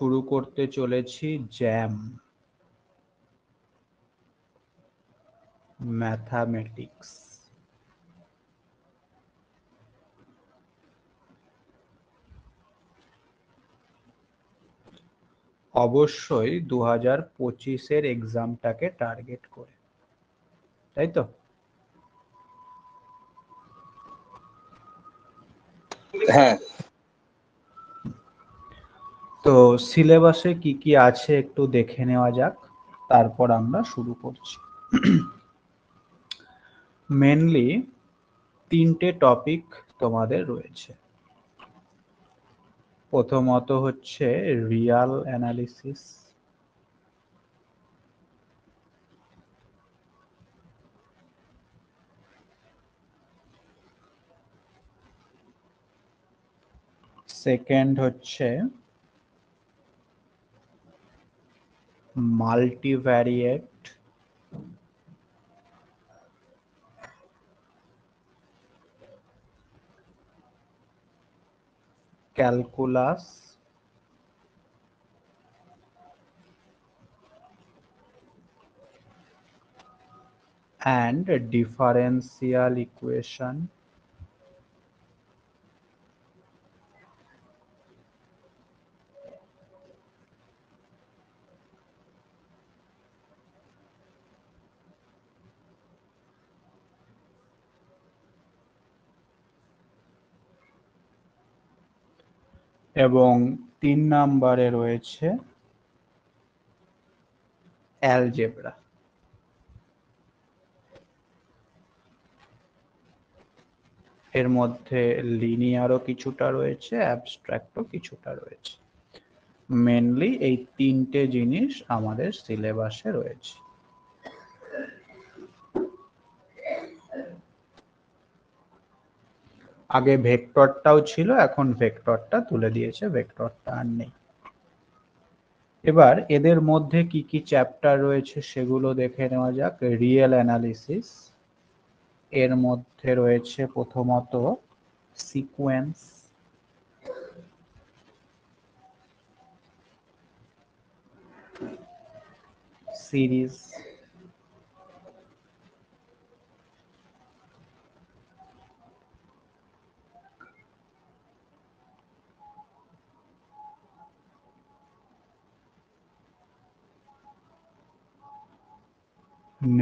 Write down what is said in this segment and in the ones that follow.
শুরু করতে চলেছি জ্যাম ম্যাথামেটিক্স। অবশ্যই 2025-এর এক্সামটাকে টার্গেট করে, তাই তো? হ্যাঁ, তো সিলেবাসে কি কি আছে একটু দেখে নেওয়া যাক, তারপর আমরা শুরু করছি। মেনলি 3টে টপিক তোমাদের রয়েছে। প্রথমত হচ্ছে রিয়াল অ্যানালিসিস, সেকেন্ড হচ্ছে মাল্টিভ্যারিয়েট, ক্যালকুলাস, and differential equation, এবং 3 নম্বরে রয়েছে অ্যালজেব্রা। এর মধ্যে লিনিয়ারও কিছুটা রয়েছে, অ্যাবস্ট্রাক্টও কিছুটা রয়েছে। মেনলি এই 3টে জিনিস আমাদের সিলেবাসে রয়েছে। আগে ভেক্টরটাও ছিল, এখন ভেক্টরটা তুলে দিয়েছে, ভেক্টরটা আর নেই। এবার এদের মধ্যে কি কি চ্যাপ্টার রয়েছে সেগুলো দেখে নেওয়া যাক। রিয়েল অ্যানালিসিস, এর মধ্যে রয়েছে প্রথমত সিকোয়েন্স, সিরিজ,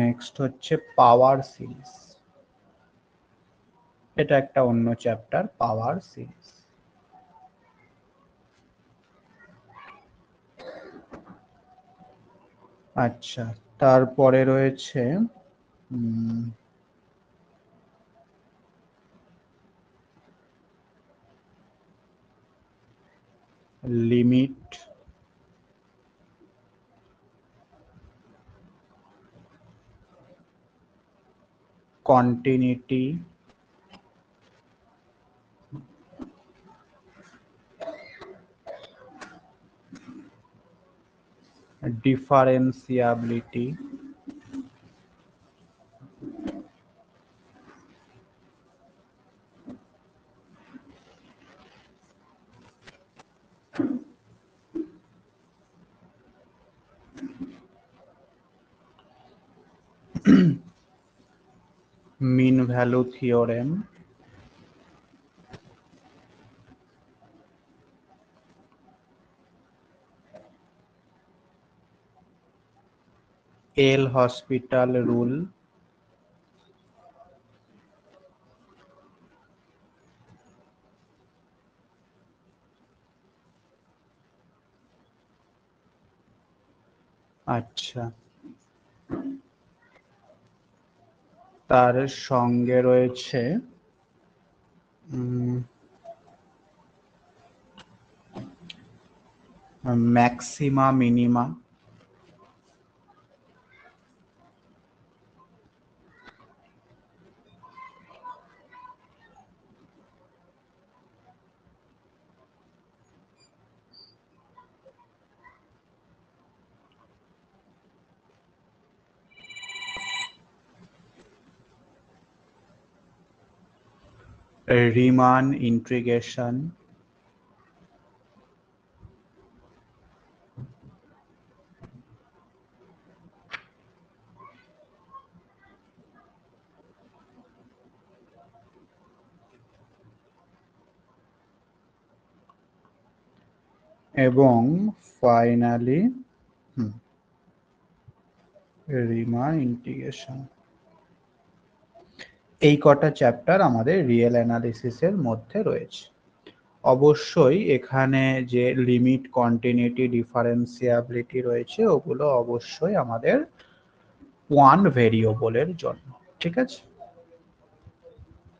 নেক্সট হচ্ছে পাওয়ার সিরিজ, এটা একটা অন্য চ্যাপ্টার, পাওয়ার সিরিজ। আচ্ছা, তারপরে রয়েছে limit, continuity, differentiability, mean value theorem, L Hospital rule, আচ্ছা, তার সঙ্গে রয়েছে ম্যাক্সিমা মিনিমা, রিমান ইন্টিগ্রেশন, এবং ফাইনালি রিমান ইন্টিগ্রেশন। এই কটা চ্যাপ্টার আমাদের রিয়েল অ্যানালিসিসের মধ্যে রয়েছে। অবশ্যই এখানে যে লিমিট, কন্টিনিউটি, ডিফারেন্সিয়াবিলিটি রয়েছে ওগুলো অবশ্যই আমাদের ওয়ান ভেরিয়েবলের জন্য, ঠিক আছে।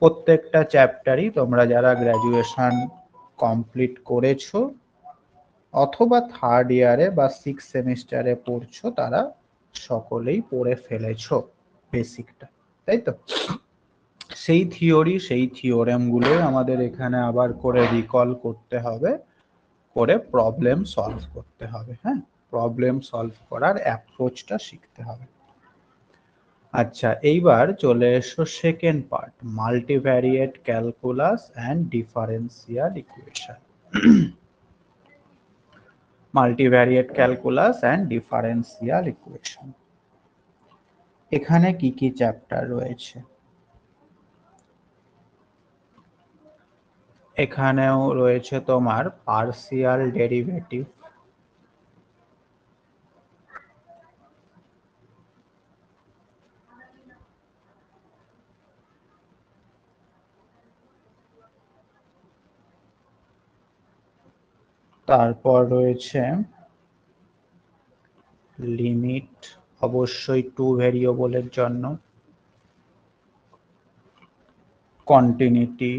প্রত্যেকটা চ্যাপ্টারই তোমরা যারা গ্র্যাজুয়েশন কমপ্লিট করেছো অথবা থার্ড ইয়ারে বা সিক্স সেমিস্টারে পড়ছো তারা সকলেই পড়ে ফেলেছো বেসিকটা, তাই তো। সেই থিওরি, সেই থিওরেমগুলো আমাদের এখানে আবার করে রিকল করতে হবে, করে প্রবলেম সলভ করতে হবে। হ্যাঁ, প্রবলেম সলভ করার অ্যাপ্রোচটা শিখতে হবে। আচ্ছা, এইবার চলে এসো second part, multivariate calculus and differential equation. Multivariate calculus and differential equation. এখানে কি কি চ্যাপ্টার রয়েছে? এখানেও রয়েছে তোমার পার্সিয়াল ডেরিভেটিভ, তারপর রয়েছে লিমিট, অবশ্যই টু ভেরিয়েবলের জন্য, কন্টিনিউটি,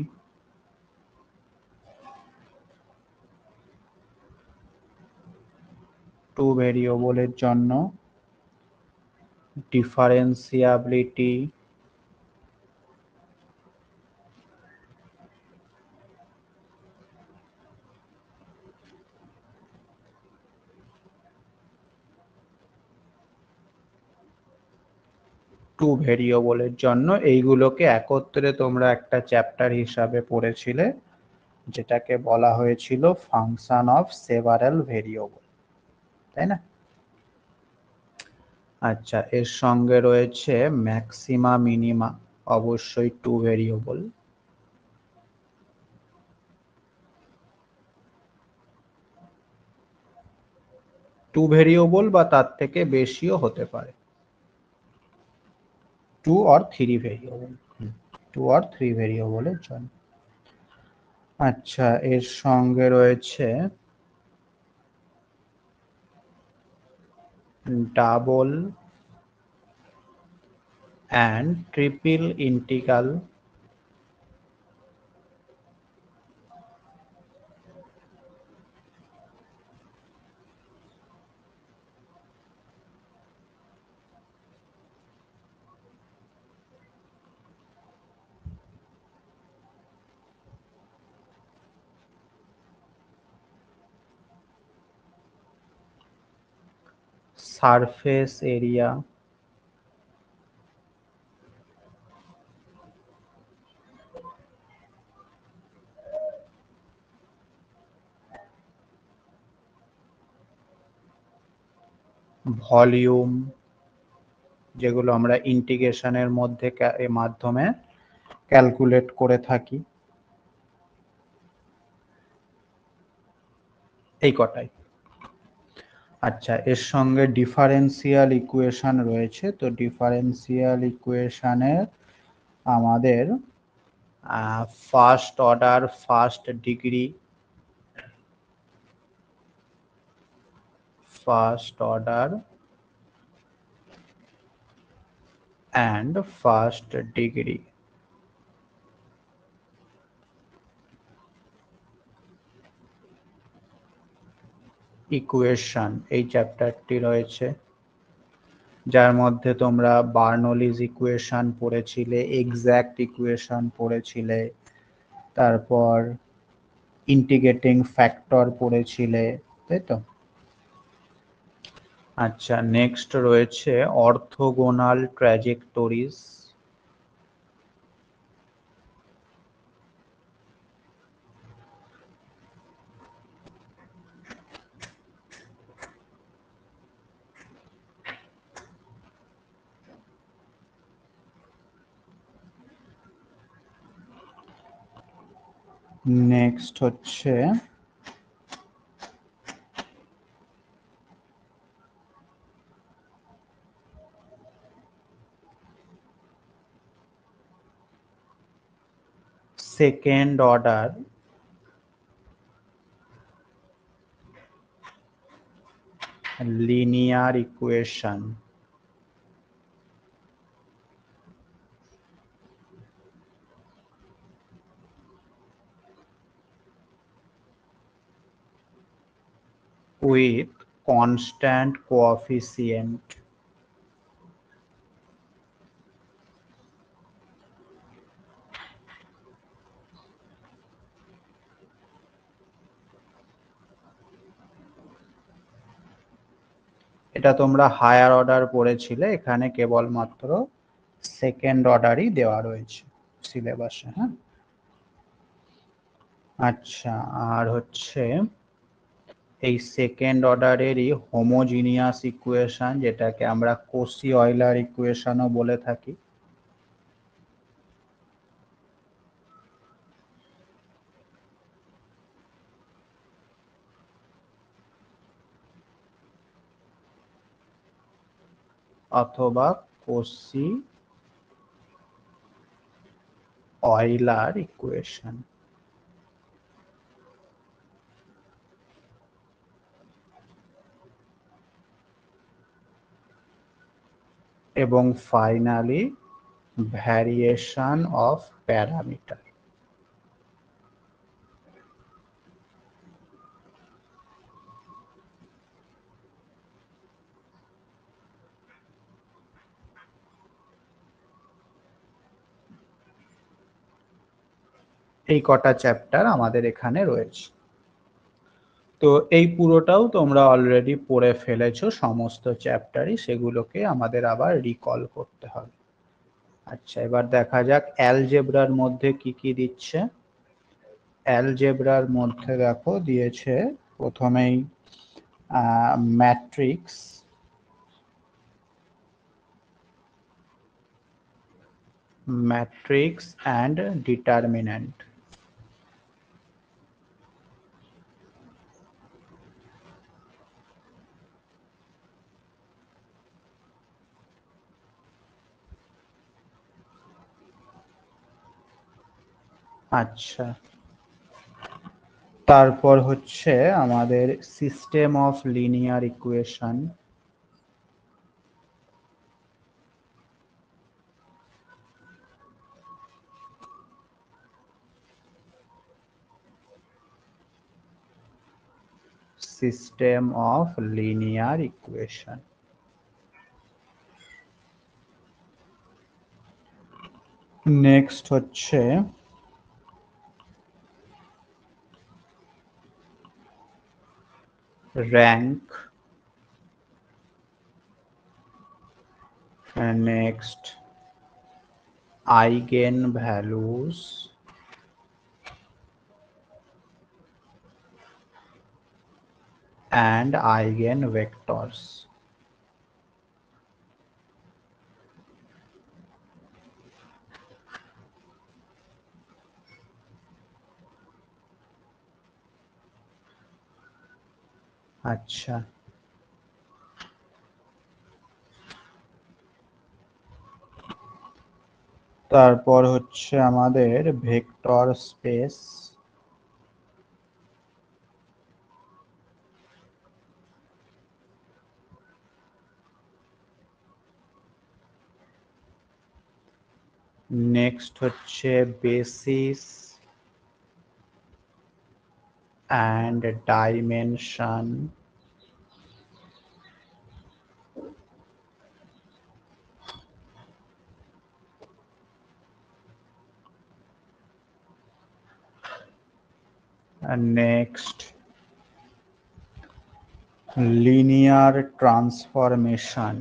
টু ভেরিয়েবলের জন্য, ডিফারেন্সিয়াবিলিটি, টু ভেরিয়েবলের জন্য। এইগুলোকে একত্রে তোমরা একটা চ্যাপ্টার হিসাবে পড়েছিলে, যেটাকে বলা হয়েছিল ফাংশন অফ সেভারাল ভেরিয়েবল, তাই না? আচ্ছা, এর সঙ্গে রয়েছে ম্যাক্সিমা মিনিমা, অবশ্যই টু ভেরিয়েবল। টু ভেরিয়েবল বা তার থেকে বেশিও হতে পারে, two or three variable, two or three ভেরিয়েবলের জন্য। আচ্ছা, এর সঙ্গে রয়েছে double and triple integral, surface area, volume, যেগুলো আমরা ইন্টিগ্রেশনের মধ্যে মাধ্যমে ক্যালকুলেট করে থাকি, এই কটাই। আচ্ছা, এর সঙ্গে ডিফারেন্সিয়াল ইকুয়েশন রয়েছে। তো ডিফারেন্সিয়াল ইকুয়েশনের আমাদের first order, first degree, first order and first degree equation, এই চ্যাপ্টারটি রয়েছে, যার মধ্যে তোমরা বার্নৌলিজ ইকুয়েশন পড়েছিলে, এক্স্যাক্ট ইকুয়েশন পড়েছিলে, তারপর ইন্টিগ্রেটিং ফ্যাক্টর পড়েছিলে, তাই তো। আচ্ছা, নেক্সট রয়েছে অর্থোগোনাল ট্র্যাজেক্টরিজ, নেক্সট হচ্ছে second order linear equation with constant coefficient এটা তোমরা হায়ার অর্ডার পড়েছিলে, এখানে কেবলমাত্র সেকেন্ড অর্ডারই দেওয়া রয়েছে সিলেবাসে। হ্যাঁ, আচ্ছা, আর হচ্ছে এই সেকেন্ড অর্ডারেরই হোমোজিনিয়াস ইকুয়েশন, যেটাকে আমরা কোসি অয়লার ইকুয়েশনও বলে থাকি। অথবা কোসি অয়লার ইকুয়েশন। এবং ফাইনালি ভ্যারিয়েশন অফ প্যারামিটার। এই কটা চ্যাপ্টার আমাদের এখানে রয়েছে। তো এই পুরোটাও তোমরা অলরেডি পড়ে ফেলেছো সমস্ত চ্যাপ্টারই, সেগুলোকে আমাদের আবার রিকল করতে হবে। আচ্ছা, এবার দেখা যাক অ্যালজেব্রার মধ্যে কি কি দিচ্ছে। অ্যালজেব্রার মধ্যে দেখো দিয়েছে প্রথমেই ম্যাট্রিক্স, ম্যাট্রিক্স অ্যান্ড ডিটারমিন্যান্ট। আচ্ছা, তারপর হচ্ছে আমাদের system of linear equation, system of linear equation. Next হচ্ছে rank, next eigenvalues, and eigenvectors. আচ্ছা, তারপর হচ্ছে আমাদের ভেক্টর স্পেস, নেক্সট হচ্ছে basis and dimension, next linear transformation,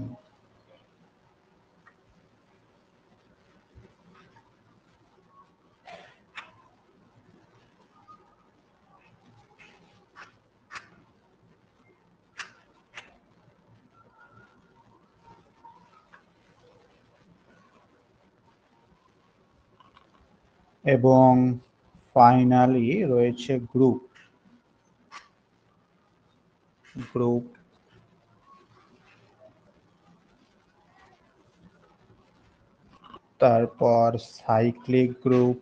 এবং ফাইনালি রয়েছে গ্রুপ। গ্রুপ, তারপর সাইক্লিক গ্রুপ,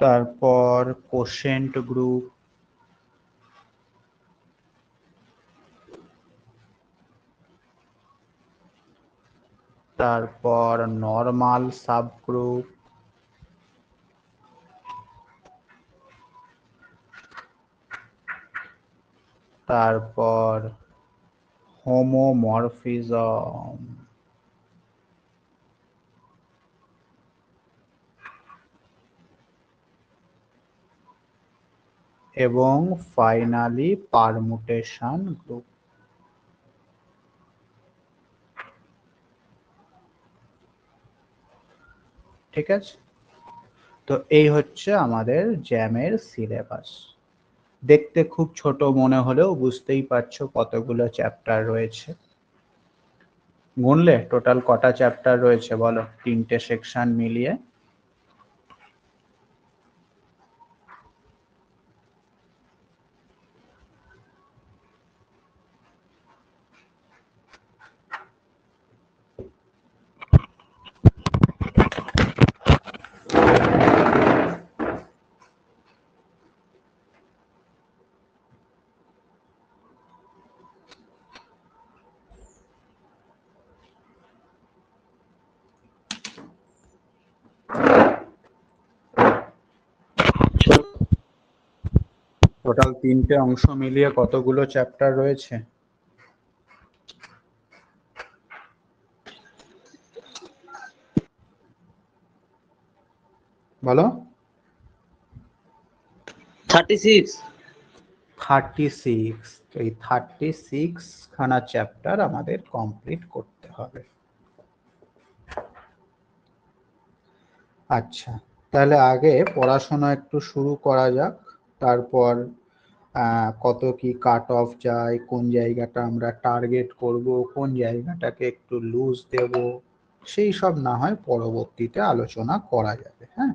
তারপর কোশেন্ট গ্রুপ, তারপর নরমাল সাবগ্রুপ, তারপর হোমোমরফিজম, এবং ফাইনালি পারমুটেশন গ্রুপ। ঠিক আছে, তো এই হচ্ছে আমাদের জ্যামের সিলেবাস। দেখতে খুব ছোট মনে হলেও বুঝতেই পারছো কতগুলো চ্যাপ্টার রয়েছে। গুনলে টোটাল কটা চ্যাপ্টার রয়েছে বলো, 3টে সেকশন মিলিয়ে? টোটাল 3টে অংশ মিলিয়ে কতগুলো চ্যাপ্টার রয়েছে বলো? 36। 36। এই 36 খানা চ্যাপ্টার আমাদের কমপ্লিট করতে হবে। আচ্ছা, তাহলে আগে পড়াশোনা একটু শুরু করা যাক, তারপর কত কি কাট অফ যায়, কোন জায়গাটা আমরা টার্গেট করব, কোন জায়গাটাকে একটু লুজ দেব, সেই সব না হয় পরবর্তীতে আলোচনা করা যাবে। হ্যাঁ,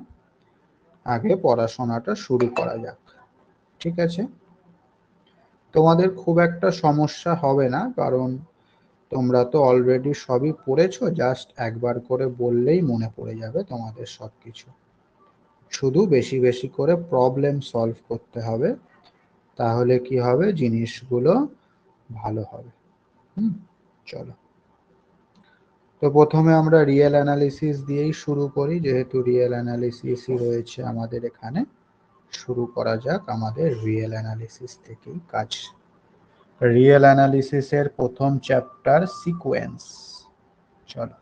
আগে পড়াশোনাটা শুরু করা যাক। ঠিক আছে, তোমাদের খুব একটা সমস্যা হবে না, কারণ তোমরা তো অলরেডি সবই পড়েছো, জাস্ট একবার করে বললেই মনে পড়ে যাবে তোমাদের সবকিছু। শুধু বেশি বেশি করে প্রবলেম সলভ করতে হবে, তাহলে কি হবে, জিনিসগুলো ভালো হবে। চলো, তো প্রথমে আমরা রিয়েল অ্যানালিসিস দিয়েই শুরু করি, যেহেতু রিয়েল অ্যানালিসিসই রয়েছে আমাদের এখানে। শুরু করা যাক আমাদের রিয়েল অ্যানালিসিস থেকেই কাজ। রিয়েল অ্যানালিসিসের প্রথম চ্যাপ্টার সিকোয়েন্স। চলো,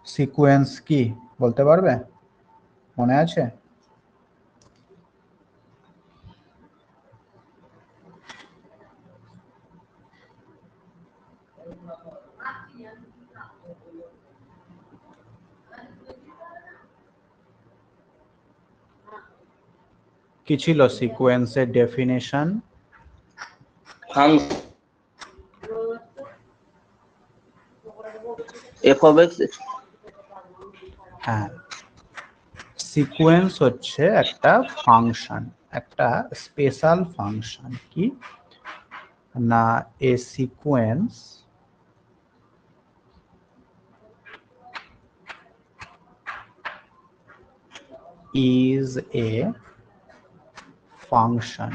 সিকোয়েন্স কি বলতে পারবে? মনে আছে? কি ছিল সিকোয়েন্সের ডেফিনেশন? f of x। হ্যাঁ, সিকোয়েন্স হচ্ছে একটা ফাংশন, একটা স্পেশাল ফাংশন। কি না, এ sequence is a function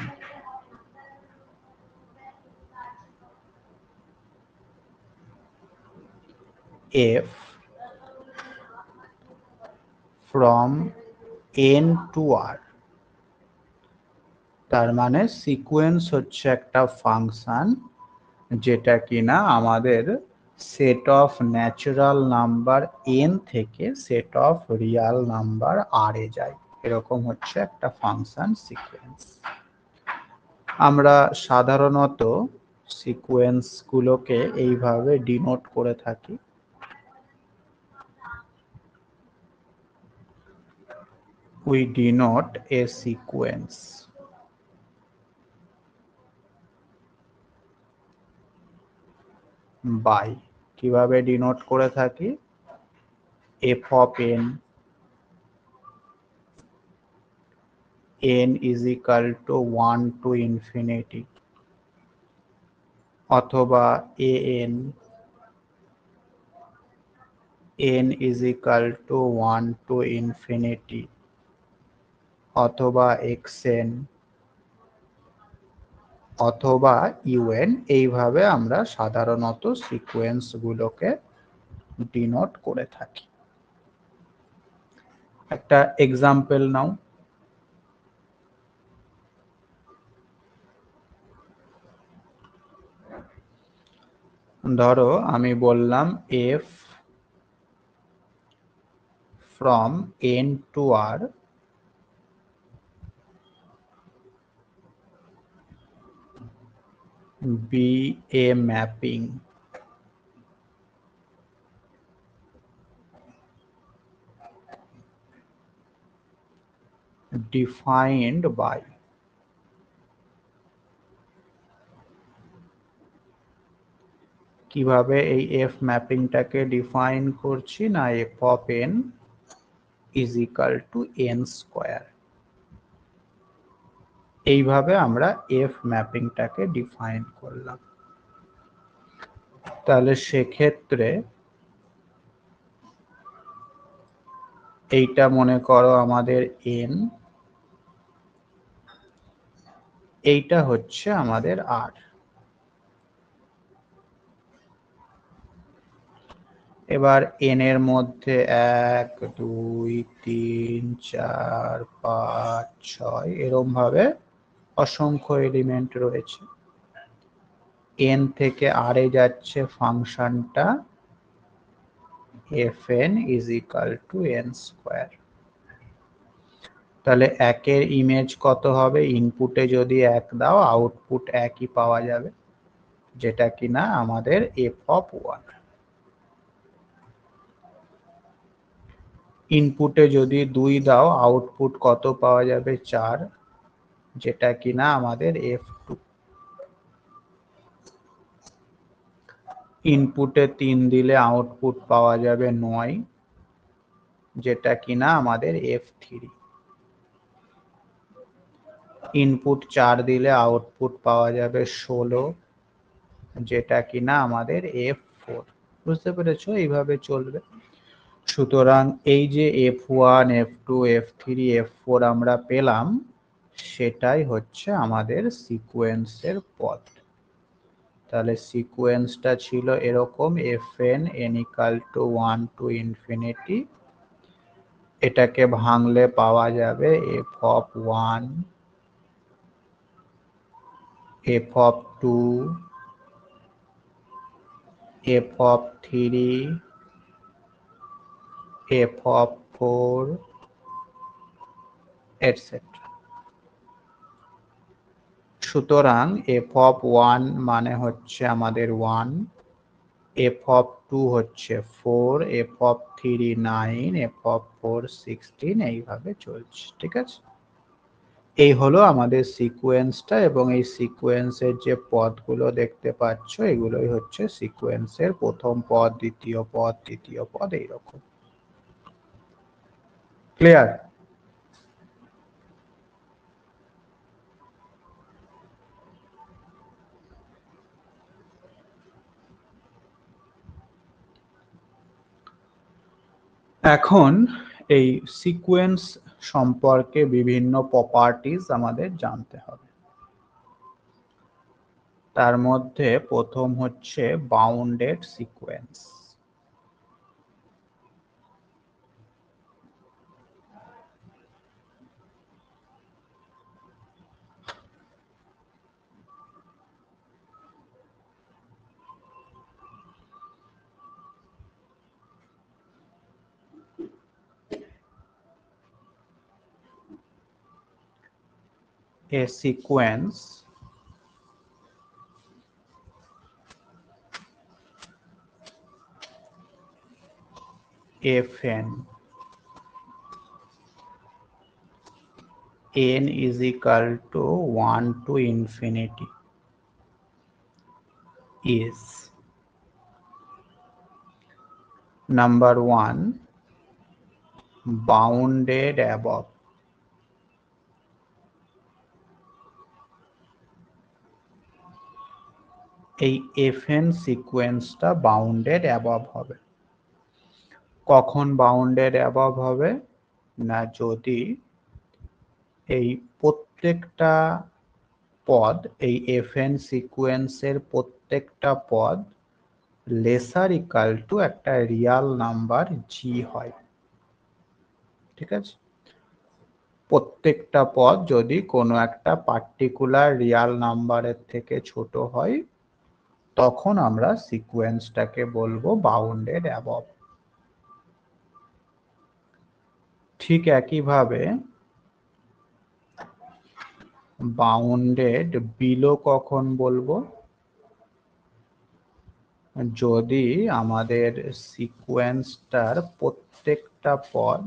f from n to r। তার মানে সিকোয়েন্স হচ্ছে একটা ফাংশন যেটা কিনা আমাদের set of natural number n থেকে set of Real number r এ যায়, এরকম হচ্ছে একটা ফাংশন সিকোয়েন্স। আমরা সাধারণত সিকোয়েন্স গুলোকে এইভাবে ডিনোট করে থাকি। We denote a sequence by, কিভাবে ডিনোট করে থাকি, f of n, n is equal to 1 to infinity, অথবা an, n is equal to 1 to infinity অথবা xn অথবা un, এইভাবে আমরা সাধারণত সিকোয়েন্স গুলোকে ডিনোট করে থাকি। একটা এক্সাম্পল নাও। ধরো আমি বললাম f from n to r be a mapping defined by কিভাবে এই f ম্যাপিংটাকে ডিফাইন করছি না, f of n is equal to n square, এইভাবে আমরা f ম্যাপিংটাকে ডিফাইন করলাম। তাহলে সেক্ষেত্রে এইটা মনে করো আমাদের n, এইটা হচ্ছে আমাদের r। এবার n এর মধ্যে 1 2 3 4 5 6 এরকম ভাবে অসংখ্য এলিমেন্ট রয়েছে। n থেকে r এ যাচ্ছে ফাংশনটা fn is equal to n square. তাহলে একের ইমেজ কত হবে? ইনপুটে যদি 1 দাও আউটপুট একই পাওয়া যাবে, যেটা কিনা আমাদের f of 1। ইনপুটে যদি 2 দাও আউটপুট কত পাওয়া যাবে? 4, যেটা কিনা আমাদের f2। ইনপুটে 3 দিলে আউটপুট পাওয়া যাবে 9, যেটা কিনা আমাদের f3। ইনপুট 4 দিলে আউটপুট পাওয়া যাবে 16, যেটা কিনা আমাদের f4। বুঝতে পেরেছো? এইভাবে চলবে। সুতরাং এই যে f1 f2 f3 f4 আমরা পেলাম, সেটাই হচ্ছে আমাদের সিকোয়েন্সের পথ। তাহলে সিকোয়েন্সটা ছিল এরকম fn n equal to 1 to infinity, এটাকে ভাঙলে পাওয়া যাবে f of 1 f of 2 f of 3 f of 4 etc. সুতরাং f of 1 মানে হচ্ছে আমাদের 1, f of 2 হচ্ছে 4, f of 3 9, f of 4 16, এইভাবে চলছে। ঠিক আছে, এই হলো আমাদের সিকোয়েন্সটা, এবং এই সিকোয়েন্সের যে পদগুলো দেখতে পাচ্ছ এগুলোই হচ্ছে সিকোয়েন্সের প্রথম পদ, দ্বিতীয় পদ, তৃতীয় পদ, এইরকম। ক্লিয়ার? এখন এই সিকোয়েন্স সম্পর্কে বিভিন্ন প্রপার্টিজ আমাদের জানতে হবে। তার মধ্যে প্রথম হচ্ছে bounded sequence. A sequence fn n is equal to 1 to infinity is number 1 bounded above এই fn সিকোয়েন্সটা বাউন্ডেড অ্যাবভ হবে। কখন বাউন্ডেড অ্যাবভ হবে না, যদি এই প্রত্যেকটা পদ, এই এফএন সিকোয়েন্সের প্রত্যেকটা পদ লেসার ইকাল টু একটা রিয়াল নাম্বার জি হয়। ঠিক আছে, প্রত্যেকটা পদ যদি কোনো একটা পার্টিকুলার রিয়াল নাম্বারের থেকে ছোট হয়, তখন আমরা সিকোয়েন্সটাকে বলবো বাউন্ডেড অ্যাবভ। ঠিক একইভাবে বাউন্ডেড বিলো কখন বলবো, যদি আমাদের সিকোয়েন্সটার প্রত্যেকটা পদ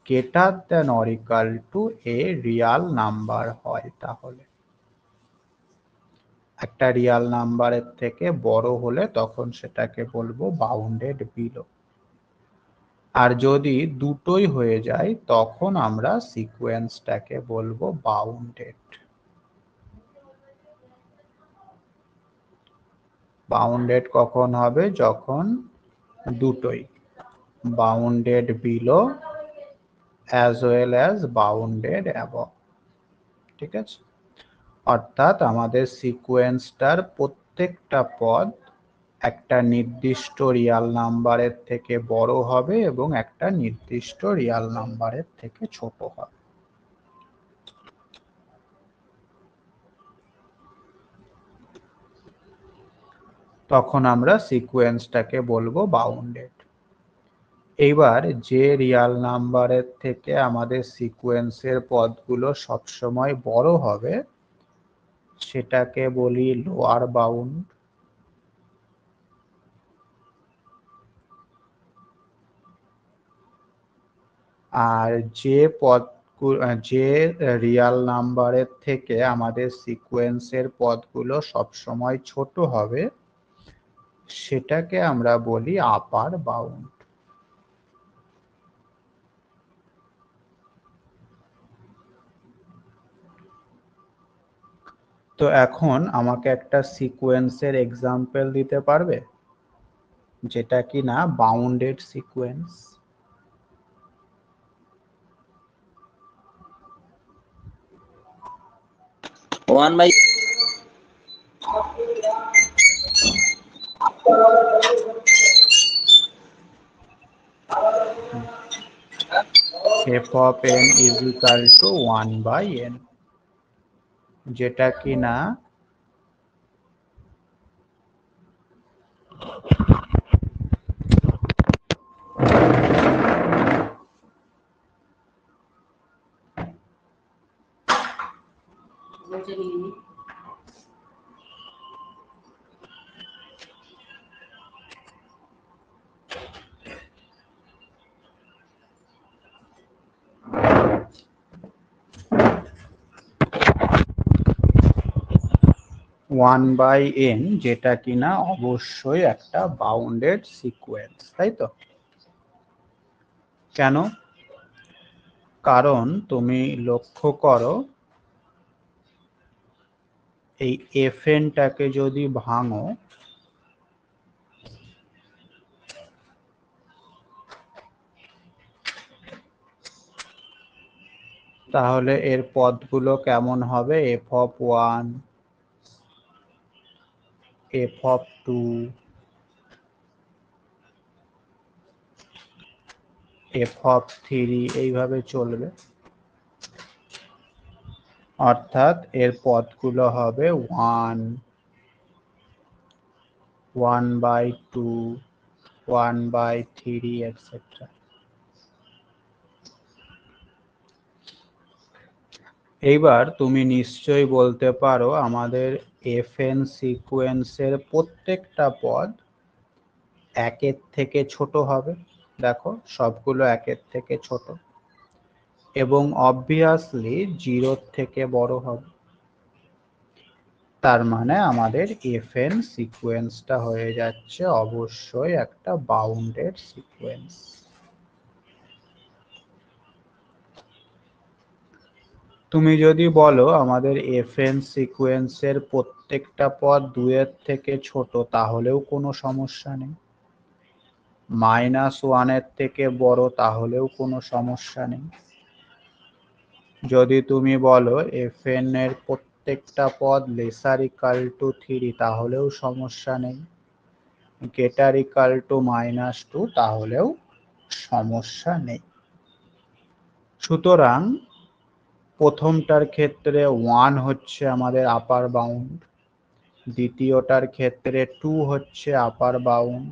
greater than or equal to A Real number হয়, তাহলে একটা রিয়াল নাম্বারের থেকে বড় হলে তখন সেটাকে বলবো বাউন্ডেড বিলো। আর যদি দুটোই হয়ে যায় তখন আমরা সিকোয়েন্সটাকে বলবো বাউন্ডেড। বাউন্ডেড কখন হবে, যখন দুটোই, bounded below as well as bounded above. ঠিক আছে, অর্থাৎ আমাদের সিকোয়েন্সটার প্রত্যেকটা পদ একটা নির্দিষ্ট রিয়াল নাম্বারের থেকে বড় হবে এবং একটা নির্দিষ্ট রিয়াল নাম্বারের থেকে ছোট হবে। তখন আমরা সিকোয়েন্সটাকে বলবো বাউন্ডেড। এইবার যে রিয়াল নাম্বারের থেকে আমাদের সিকোয়েন্সের পদগুলো সবসময় বড় হবে সেটাকে বলি লোয়ার বাউন্ড। আর যে রিয়াল নাম্বারের থেকে আমাদের সিকোয়েন্সের পদগুলো সবসময় ছোট হবে সেটাকে আমরা বলি আপার বাউন্ড। তো এখন আমাকে একটা সিকোয়েন্সের এক্সাম্পল দিতে পারবে যেটা কি না bounded sequence? 1 by f of n is equal to 1 by n, যেটা কি না ওয়ান বাই এন, যেটা কিনা অবশ্যই একটা বাউন্ডেড সিকোয়েন্স, তাই তো? কেন? কারণ তুমি লক্ষ্য করো এই এফএনটাকে যদি ভাঙো তাহলে এর পদগুলো কেমন হবে? F of one, f of two, f of three, এইভাবে চলবে। অর্থাৎ এর পদগুলো হবে one, one by two, one by three, etcetera. এইবার তুমি নিশ্চয়ই বলতে পারো আমাদের এফএন সিকোয়েন্সের প্রত্যেকটা পদ একের থেকে ছোট হবে। দেখো সবগুলো একের থেকে ছোট এবং অবভিয়াসলি জিরোর থেকে বড় হবে। তার মানে আমাদের এফএন সিকোয়েন্সটা হয়ে যাচ্ছে অবশ্যই একটা বাউন্ডেড সিকোয়েন্স। তুমি যদি বলো আমাদের এফএন সিকোয়েন্সের প্রত্যেকটা পদ দুইয়ের থেকে ছোট, তাহলেও কোনো সমস্যা নেই। -1 থেকে বড় তাহলেও কোনো সমস্যা নেই। যদি তুমি বলো fn এর প্রত্যেকটা পদ লেসার ইকাল টু 3 তাহলেও সমস্যা নেই, গ্রেটার ইকাল টু -2 তাহলেও সমস্যা নেই। সুতরাং প্রথমটার ক্ষেত্রে 1 হচ্ছে আমাদের আপার বাউন্ড, দ্বিতীয়টার ক্ষেত্রে 2 হচ্ছে আপার বাউন্ড,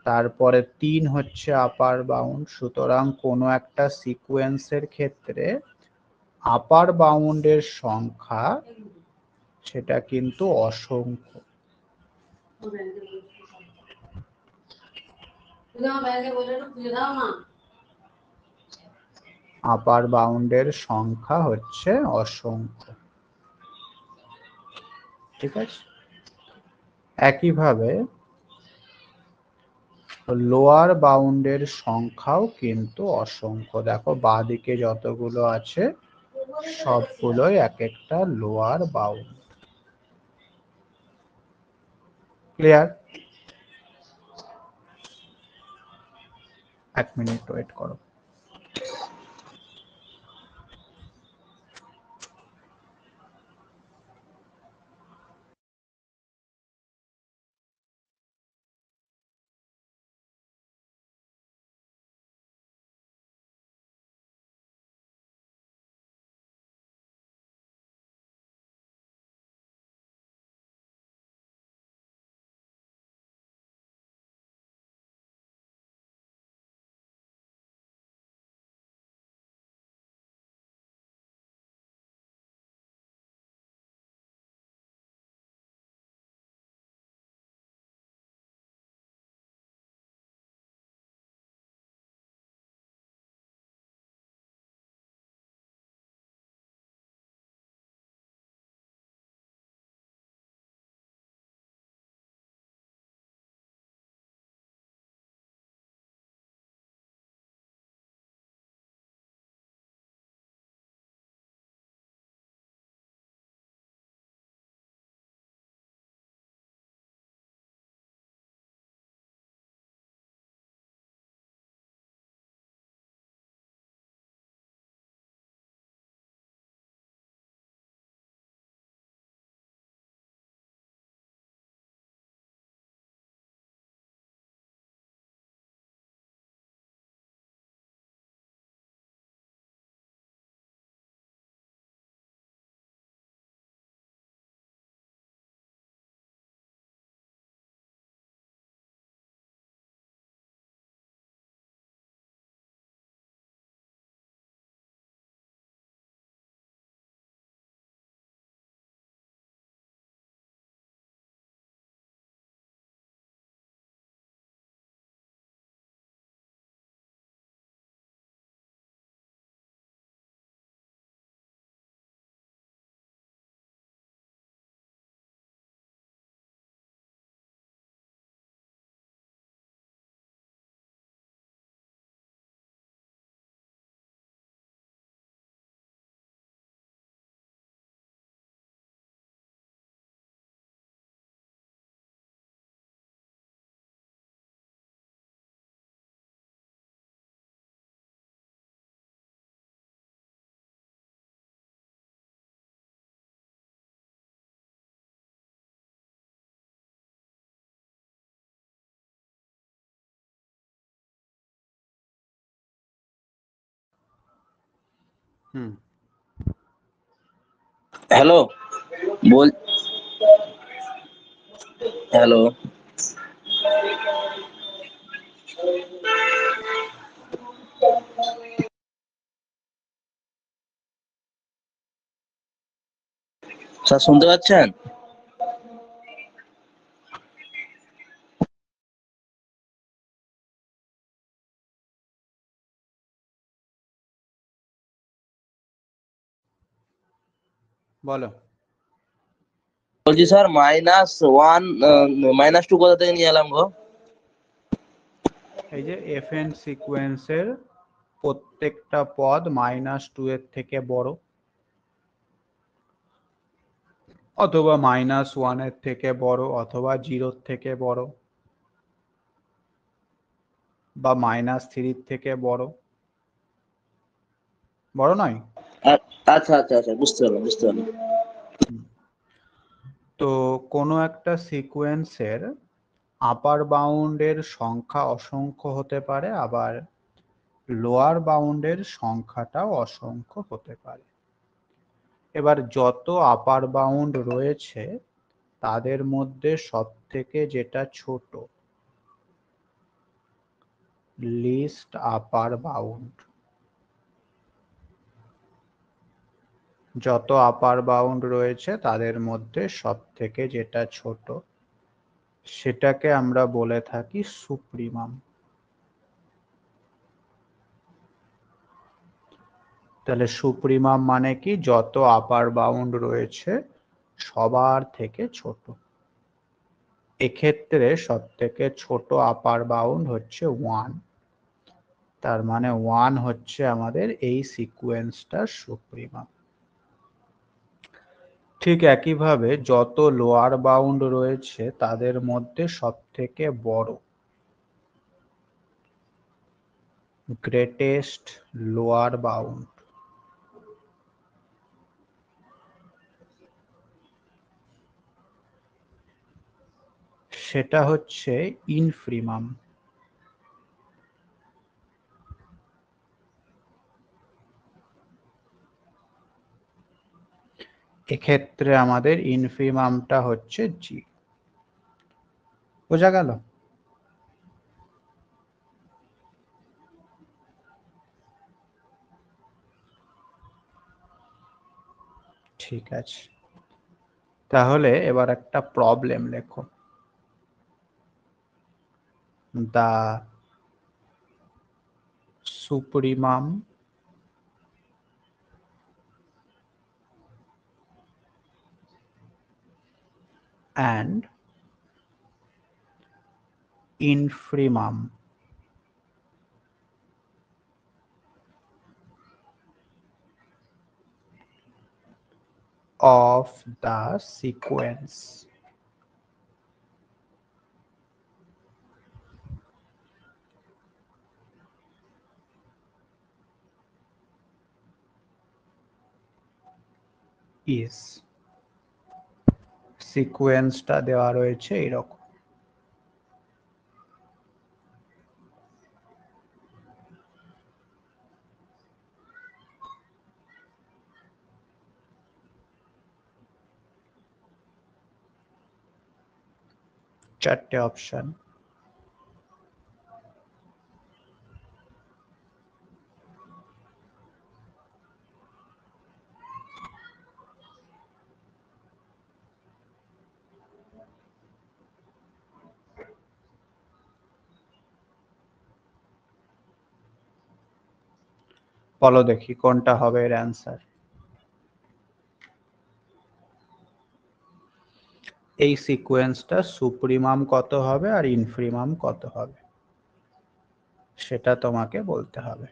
তারপরে 3 হচ্ছে আপার বাউন্ড। সুতরাং কোনো একটা সিকোয়েন্সের ক্ষেত্রে আপার বাউন্ডের সংখ্যা সেটা কিন্তু অসংখ্য। আপার বাউন্ডের সংখ্যা হচ্ছে অসংখ্য, ঠিক আছে। একইভাবে লোয়ার বাউন্ডের সংখ্যাও কিন্তু অসংখ্য। দেখো বাঁদিকে যতগুলো আছে সবগুলোই এক একটা lower bound. Clear? 1 minute wait করো। हेलो बोल। हेलो স্যার শুনতে পাচ্ছেন? বলো। বলছি স্যার -1 -2 কোথা থেকে নিয়ে এলাম গো? এই যে fn সিকোয়েন্সের প্রত্যেকটা পদ -2 এর থেকে বড় অথবা -1 এর থেকে বড় অথবা 0 থেকে বড়। বা -3 থেকে বড়, বড় নয়? আচ্ছা আচ্ছা আচ্ছা, বুঝতে পারলাম বুঝতে পারলাম। তো কোনো একটা সিকোয়েন্সের আপার বাউন্ডের সংখ্যা অসংখ্য হতে পারে, আবার লোয়ার বাউন্ডের সংখ্যাটাও অসংখ্য হতে পারে। এবার যত আপার বাউন্ড রয়েছে তাদের মধ্যে সবথেকে যেটা ছোট, লিস্ট আপার বাউন্ড, যত আপার বাউন্ড রয়েছে তাদের মধ্যে সবথেকে যেটা ছোট, সেটাকে আমরা বলে থাকি সুপ্রিমাম। তাহলে সুপ্রিমাম মানে কি? যত আপার বাউন্ড রয়েছে সবার থেকে ছোট। এক্ষেত্রে সবথেকে ছোট আপার বাউন্ড হচ্ছে 1, তার মানে 1 হচ্ছে আমাদের এই সিকোয়েন্সটার সুপ্রিমাম। ঠিক একইভাবে যত লোয়ার বাউন্ড রয়েছে তাদের মধ্যে সবথেকে বড়, গ্রেটেস্ট লোয়ার বাউন্ড, সেটা হচ্ছে ইনফিমাম। এক্ষেত্রে আমাদের ইনফিমামটা হচ্ছে জি। বোঝা গেল? ঠিক আছে, তাহলে এবার একটা প্রবলেম লেখো। The supremum and infimum of the sequence is, সিকোয়েন্সটা দেওয়া রয়েছে এরকম। চারটে অপশন। বলো দেখি কোনটা হবে এর অ্যান্সার। এই সিকোয়েন্সটা সুপ্রিমাম কত হবে আর ইনফিমাম কত হবে সেটা তোমাকে বলতে হবে।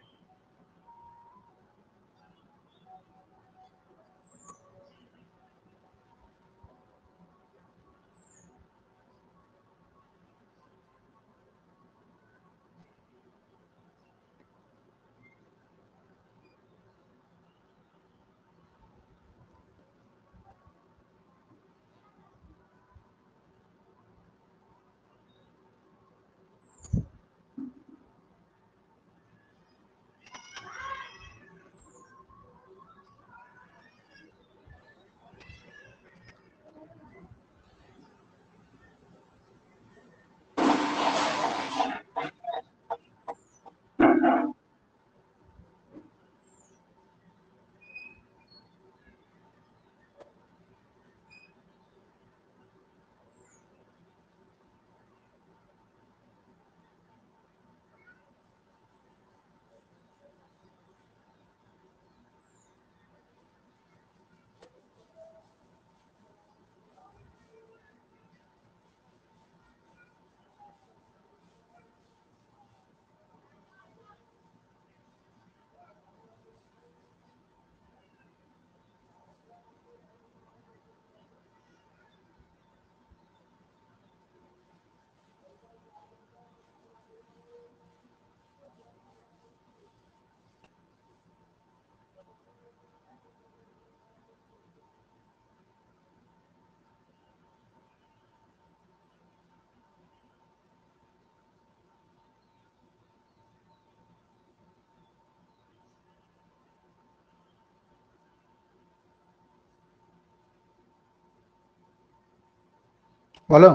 বলো।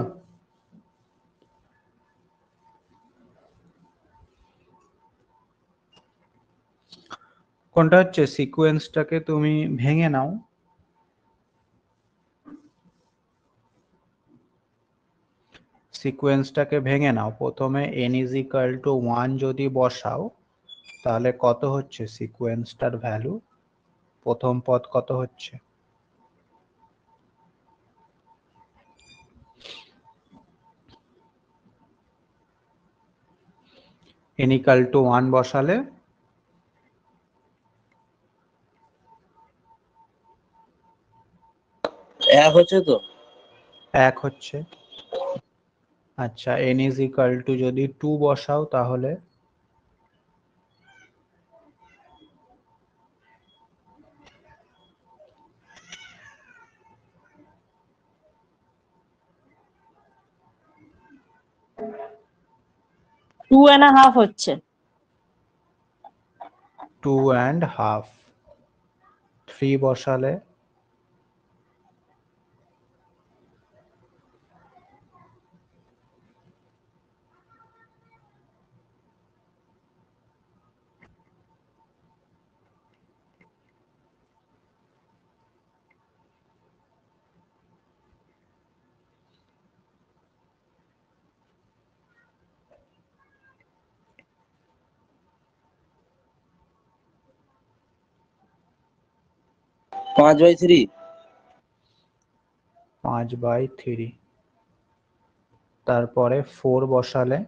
কোনটা হচ্ছে? সিকোয়েন্সটাকে তুমি ভেঙে নাও। সিকোয়েন্সটাকে ভেঙে নাও। প্রথমে n ইজ ইকুয়াল টু 1 যদি বসাও তাহলে কত হচ্ছে সিকোয়েন্সটার ভ্যালু? প্রথম পদ কত হচ্ছে? n ইকুয়াল টু 1 বসালে 1 হচ্ছে তো। 1 হচ্ছে। আচ্ছা, n ইজ ইকুয়াল টু যদি 2 বসাও তাহলে? টু অ্যান্ড হাফ হচ্ছে। 2.5। 3 বসালে? পাঁচ বাই থ্রি। 5/3। তারপরে 4 বসালে?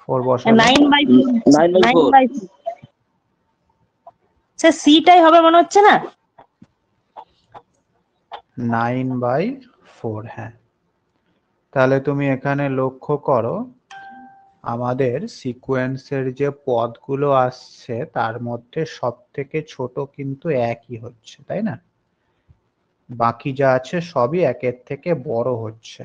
4 বসালে? 9/4। 9/4। 9/4। সে সিটাই হবে মনে হচ্ছে না? 9/4, হ্যাঁ। তাহলে তুমি এখানে লক্ষ্য করো আমাদের সিকোয়েন্সের যে পদগুলো আসছে তার মধ্যে সব থেকে ছোট কিন্তু একই হচ্ছে, তাই না? বাকি যা আছে সবই একের থেকে বড় হচ্ছে।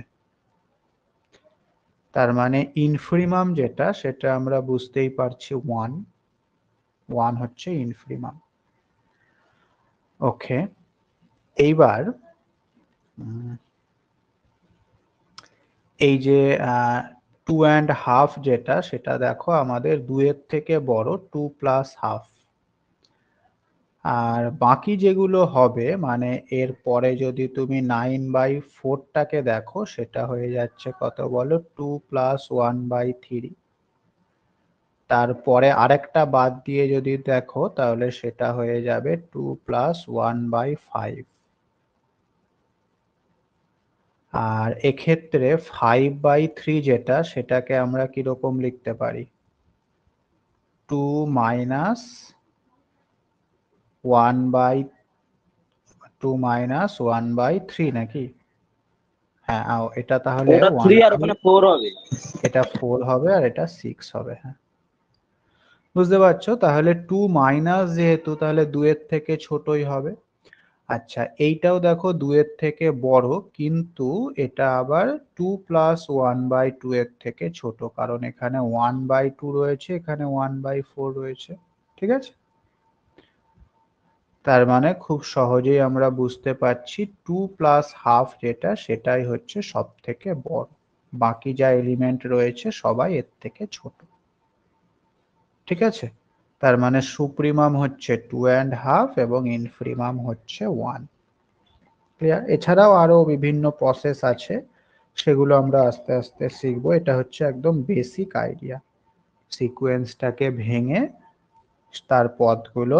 তার মানে ইনফিনিমাম যেটা সেটা আমরা বুঝতেই পারছি 1। 1 হচ্ছে ইনফিনিমাম। ওকে, এইবার এই যে 2.5 যেটা, সেটা দেখো আমাদের 2-এর থেকে বড়, 2 প্লাস হাফ। আর বাকি যেগুলো হবে মানে এর পরে যদি তুমি 9/4টাকে দেখো সেটা হয়ে যাচ্ছে কত বলো? 2 প্লাস 1/3। তারপরে আরেকটা বাদ দিয়ে যদি দেখো তাহলে সেটা হয়ে যাবে 2 প্লাস 1/5। আর এক্ষেত্রে 5/3 যেটা, সেটাকে আমরা কিরকম লিখতে পারি? 2 মাইনাস 1/3 নাকি? হ্যাঁ, এটা তাহলে ওটা 3 আর 1/3। ওখানে 4 হবে। এটা 4 হবে আর এটা 6 হবে। হ্যাঁ, বুঝতে পারছো? তাহলে 2 মাইনাস যেহেতু, তাহলে 2 এর থেকে ছোটই হবে। আচ্ছা, এইটাও দেখো 2 এর থেকে বড়, কিন্তু এটা আবার 2 প্লাস 1/2 এর থেকে ছোট, কারণ এখানে 1/2 রয়েছে, এখানে 1/4 রয়েছে। ঠিক আছে? তার মানে খুব সহজেই আমরা বুঝতে পারছি 2 প্লাস হাফ যেটা, সেটাই হচ্ছে সব থেকে বড়। বাকি যা এলিমেন্ট রয়েছে সবাই এর থেকে ছোট। ঠিক আছে? তার মানে সুপ্রিমাম হচ্ছে 2.5 এবং ইনফিনিমাম হচ্ছে 1। ক্লিয়ার? এছাড়াও আরো বিভিন্ন প্রসেস আছে, সেগুলো আমরা আস্তে আস্তে শিখবো। এটা হচ্ছে একদম বেসিক আইডিয়া, সিকোয়েন্সটাকে ভেঙে তার পদগুলো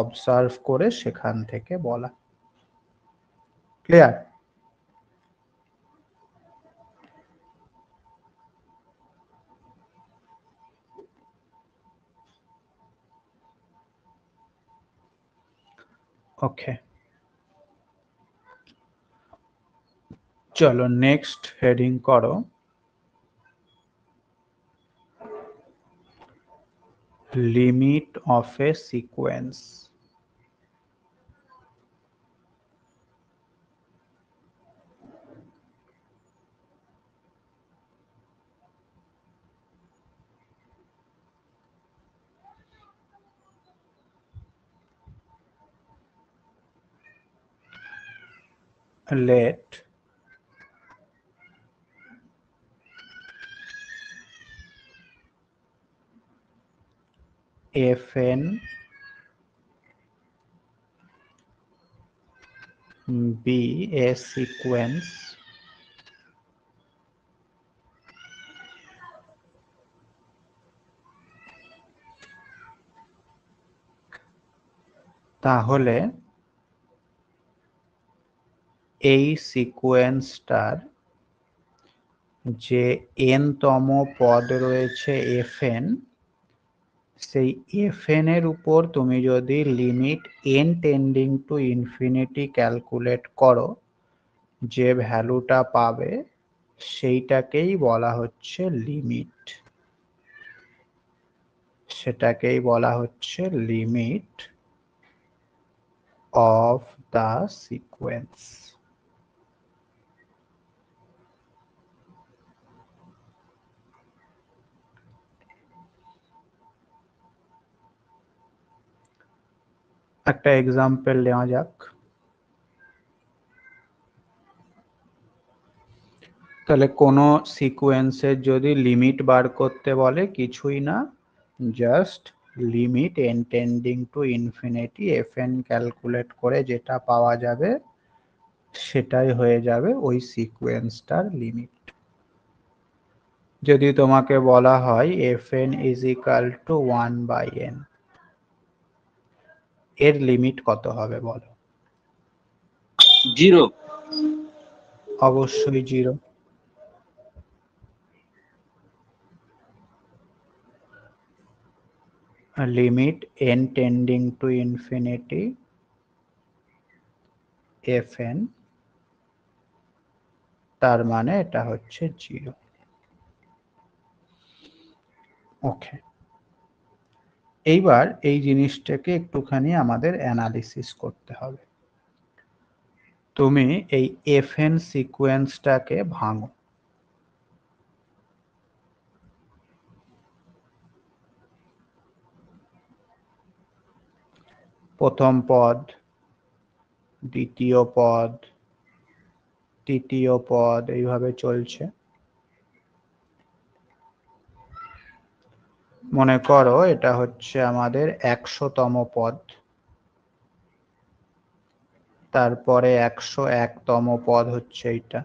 অবজার্ভ করে সেখান থেকে বলা। ক্লিয়ার? ওকে, চলো নেক্সট হেডিং করো। limit of a sequence. Let fn be a sequence তাহলে এই সিকোয়েন্সটার যে n তম পদ রয়েছে fn, সেই fn এর উপর তুমি যদি limit n tending to infinity calculate করো, যে ভ্যালুটা পাবে সেইটাকেই বলা হচ্ছে লিমিট। সেটাকেই বলা হচ্ছে লিমিট অফ দ্য সিকোয়েন্স। একটা এক্সাম্পল নেওয়া যাক। তাহলে কোনো সিকোয়েন্সের যদি লিমিট বার করতে বলে, কিছুই না, just limit n tending to infinity fn calculate করে যেটা পাওয়া যাবে সেটাই হয়ে যাবে ওই সিকোয়েন্সটার লিমিট। যদি তোমাকে বলা হয় fn is equal to 1/n, এর লিমিট কত হবে বলো? 0। অবশ্যই 0। Limit n tending to infinity fn, তার মানে এটা হচ্ছে 0। ওকে, এইবার এই জিনিসটাকে একটুখানি আমাদের অ্যানালিসিস করতে হবে। তুমি এই fn সিকোয়েন্সটাকে ভাঙো। প্রথম পদ, দ্বিতীয় পদ, তৃতীয় পদ, এইভাবে চলছে। মনে করো এটা হচ্ছে আমাদের 100তম পদ, তারপরে 101তম পদ হচ্ছে এইটা,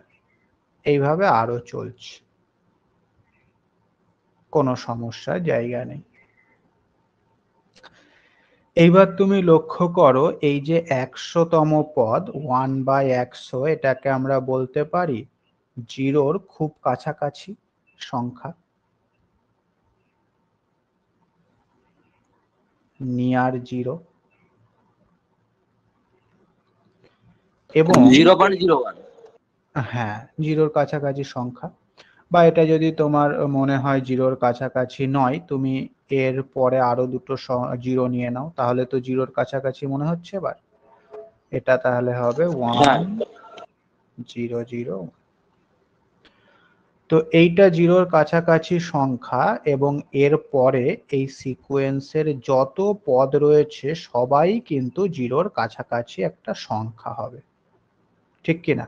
এইভাবে আরো চলছে, কোনো সমস্যার জায়গা নেই। এইবার তুমি লক্ষ্য করো এই যে 100তম পদ 1/100, এটাকে আমরা বলতে পারি 0-র খুব কাছাকাছি সংখ্যা, নিয়ার 0, এবং 0.01। হ্যাঁ 0-র কাছাকাছি সংখ্যা। বা এটা যদি তোমার মনে হয় 0-র কাছাকাছি নয়, তুমি এর পরে আরো দুটো 0 নিয়ে নাও, তাহলে তো 0-র কাছাকাছি মনে হচ্ছে। এবার এটা তাহলে হবে 1 0 0। তো এইটা 0-র কাছাকাছি সংখ্যা, এবং এর পরে এই সিকোয়েন্সের যত পদ রয়েছে সবাই কিন্তু 0-র কাছাকাছি একটা সংখ্যা হবে, ঠিক কিনা?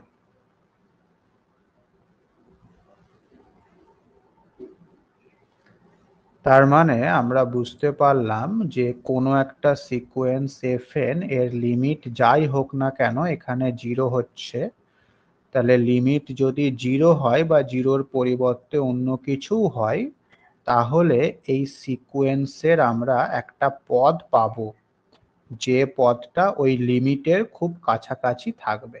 তার মানে আমরা বুঝতে পারলাম যে কোনো একটা সিকোয়েন্স fn এর লিমিট যাই হোক না কেন এখানে 0 হচ্ছে। তাহলে লিমিট যদি 0 হয় বা 0-র পরিবর্তে অন্য কিছু হয়, তাহলে এই সিকোয়েন্সের আমরা একটা পদ পাবো যে পদটা ওই লিমিটের খুব কাছাকাছি থাকবে,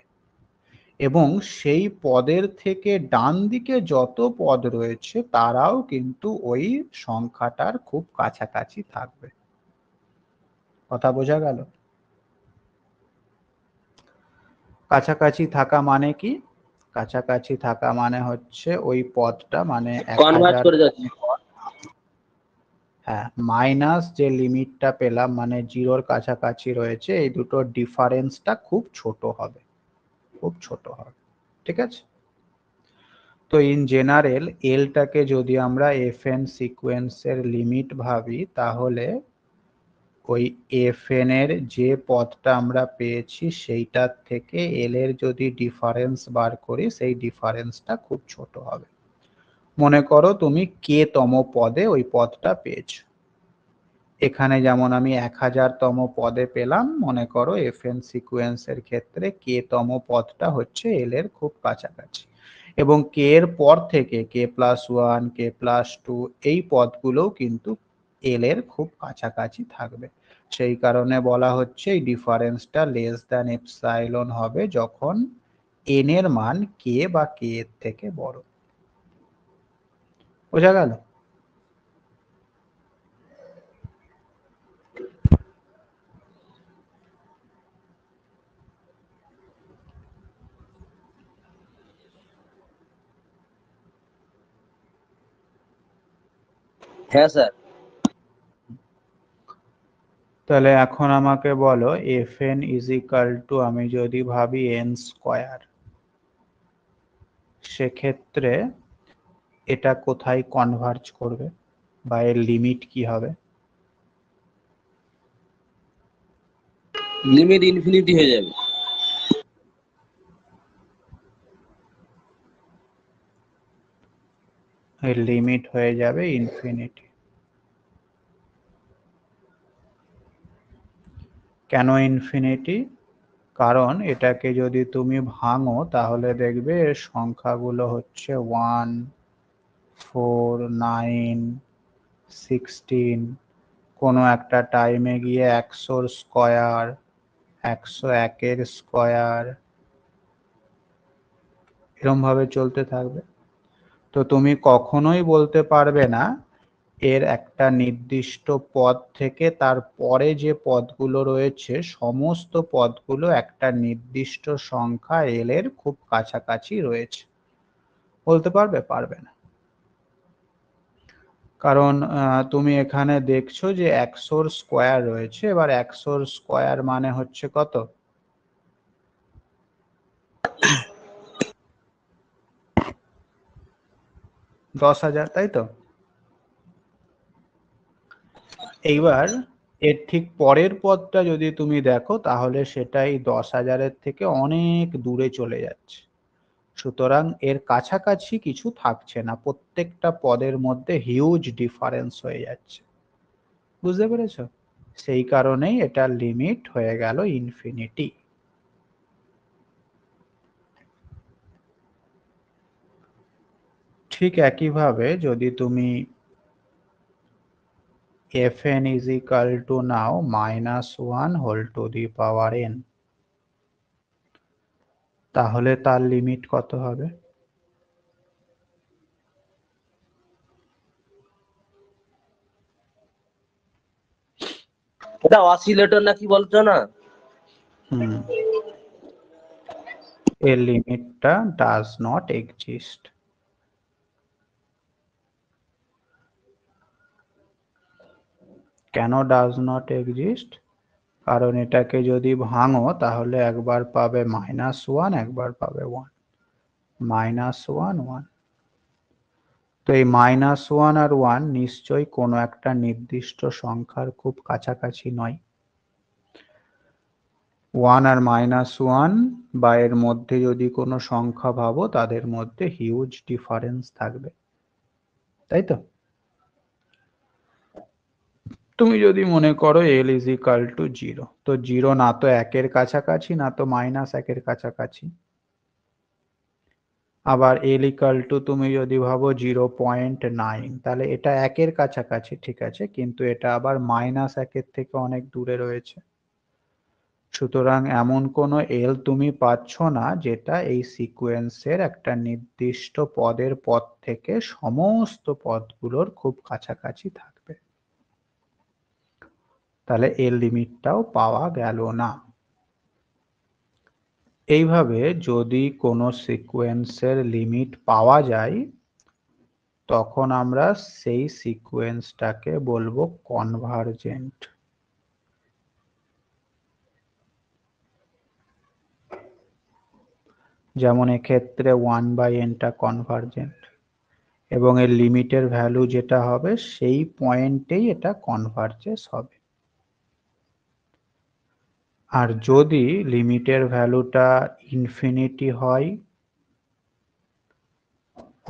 এবং সেই পদের থেকে ডান দিকে যত পদ রয়েছে তারাও কিন্তু ওই সংখ্যাটার খুব কাছাকাছি থাকবে। কথা বোঝা গেল? কাছাকাছি থাকা মানে কি? কাছাকাছি থাকা মানে হচ্ছে ওই পদটা, মানে কনভার্জ 1000, করে যাচ্ছে। হ্যাঁ, মাইনাস যে লিমিটটা পেলাম মানে জিরোর কাছাকাছি রয়েছে, এই দুটোর ডিফারেন্সটা খুব ছোট হবে, খুব ছোট হবে। ঠিক আছে, তো ইন জেনারেল এলটাকে যদি আমরা এফ এন সিকোয়েন্সের লিমিট ভাবি, তাহলে ওই এফ এন এর যে পদটা আমরা পেয়েছি সেইটার থেকে এল এর যদি ডিফারেন্স বার করি, সেই ডিফারেন্সটা খুব ছোট হবে। মনে করো তুমি কে তম পদে ওই পদটা পেয়েছো, এখানে যেমন আমি 1000তম পদে পেলাম, মনে করো এফ এন সিকোয়েন্সের ক্ষেত্রে কে তম পদটা হচ্ছে এল এর খুব কাছাকাছি, এবং কে এর পর থেকে k+1 k+2 এই পদগুলোও কিন্তু এল এর খুব কাছাকাছি থাকবে। সেই কারণে বলা হচ্ছে এই ডিফারেন্সটা লেস দ্যান এপসাইলন হবে যখন এন এর মান কে বা কে এর থেকে বড়। বোঝা গেল? হ্যাঁ স্যার। তাহলে এখন আমাকে বলো F N is equal to, আমি যদি ভাবি এন স্কোয়ার, সেক্ষেত্রে এটা কোথায় কনভার্জ করবে বা এর লিমিট কি হবে? লিমিট ইনফিনিটি হয়ে যাবে। এর লিমিট হয়ে যাবে ইনফিনিটি। কেন ইনফিনিটি? কারণ এটাকে যদি তুমি ভাঙো তাহলে দেখবে এর সংখ্যাগুলো হচ্ছে 1, 4, 9, 16, কোনো একটা টাইমে গিয়ে 100 স্কয়ার, 101 স্কয়ার, এরকম ভাবে চলতে থাকবে। তো তুমি কখনোই বলতে পারবে না এর একটা নির্দিষ্ট পদ থেকে তার পরে যে পদগুলো রয়েছে সমস্ত পদগুলো একটা নির্দিষ্ট সংখ্যা এল এর খুব কাছাকাছি রয়েছে, বলতে পারবে? পারবে না। কারণ তুমি এখানে দেখছো যে 100 স্কয়ার রয়েছে, এবার 100 স্কয়ার মানে হচ্ছে কত? 10,000, তাই তো? এইবার এর ঠিক পরের পদটা যদি তুমি দেখো তাহলে সেটাই 10,000-এর থেকে অনেক দূরে চলে যাচ্ছে, সুতরাং এর কাছাকাছি কিছু থাকছে না, প্রত্যেকটা পদের মধ্যে হিউজ ডিফারেন্স হয়ে যাচ্ছে। বুঝতে পেরেছো? সেই কারণেই এটার লিমিট হয়ে গেল ইনফিনিটি। ঠিক একইভাবে যদি তুমি fn is equal to now -1 whole to the power n, তাহলে তার লিমিট কত হবে? এটা অসিলেটর না কি বলছো না? এর লিমিটটা ডাজ নট এক্সিস্ট। কেন ডাজ নট এক্সিস্ট? কারণ এটাকে যদি ভাঙো তাহলে একবার পাবে -1, একবার পাবে 1, -1, 1। তো এই -1 আর 1 নিশ্চয়ই কোনো একটা নির্দিষ্ট সংখ্যার খুব কাছাকাছি নয়। 1 আর -1 বা এর মধ্যে যদি কোনো সংখ্যা ভাবো তাদের মধ্যে হিউজ ডিফারেন্স থাকবে, তাই তো? তুমি যদি মনে করো এল ইজ ইকাল টু 0, তো 0 না তো 1-এর কাছাকাছি না তো -1-এর কাছাকাছি। আবার এল ইকাল টু তুমি যদি ভাবো 0.9, তাহলে এটা 1-এর কাছাকাছি, ঠিক আছে, কিন্তু এটা আবার -1-এর থেকে অনেক দূরে রয়েছে। সুতরাং এমন কোনো এল তুমি পাচ্ছ না যেটা এই সিকোয়েন্সের একটা নির্দিষ্ট পদের পদ থেকে সমস্ত পদগুলোর খুব কাছাকাছি থাকবে, তাহলে এর লিমিটটাও পাওয়া গেল না। এইভাবে যদি কোনো সিকোয়েন্সের লিমিট পাওয়া যায় তখন আমরা সেই সিকোয়েন্সটাকে বলবো কনভার্জেন্ট। যেমন এক্ষেত্রে 1/n-টা কনভার্জেন্ট এবং এর লিমিটের ভ্যালু যেটা হবে সেই পয়েন্টেই এটা কনভার্জেস হবে। আর যদি লিমিটের ভ্যালুটা ইনফিনিটি হয়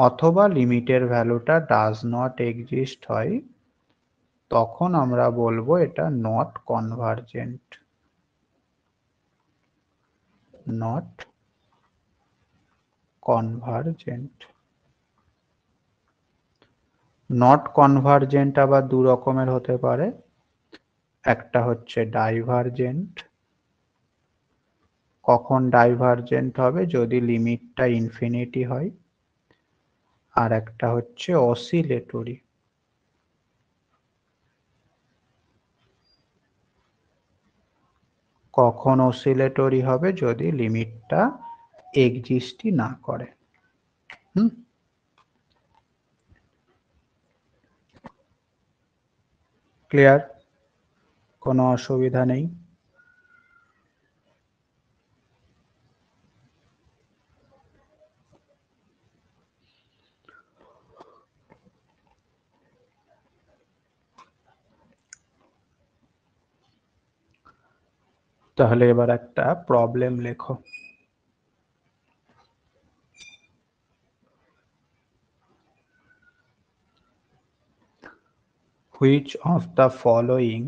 অথবা লিমিটের ভ্যালুটা ডাজ নট এক্সিস্ট হয়, তখন আমরা বলবো এটা not convergent. Not convergent. Not convergent আবার দু রকমের হতে পারে। একটা হচ্ছে ডাইভারজেন্ট। কখন ডাইভারজেন্ট হবে? যদি লিমিটটা ইনফিনিটি হয়। আর একটা হচ্ছে অসিলেটরি। কখন অসিলেটরি হবে? যদি লিমিটটা এক্সিস্টই না করে। ক্লিয়ার? কোনো অসুবিধা নেই? তাহলে এবার একটা প্রবলেম লেখো। Which of the following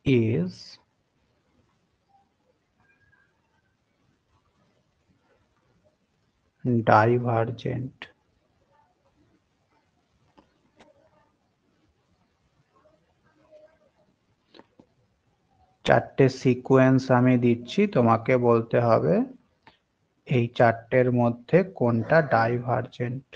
is divergent? চারটে সিকোয়েন্স আমি দিচ্ছি, তোমাকে বলতে হবে এই চারটের মধ্যে কোনটা ডাইভারজেন্ট।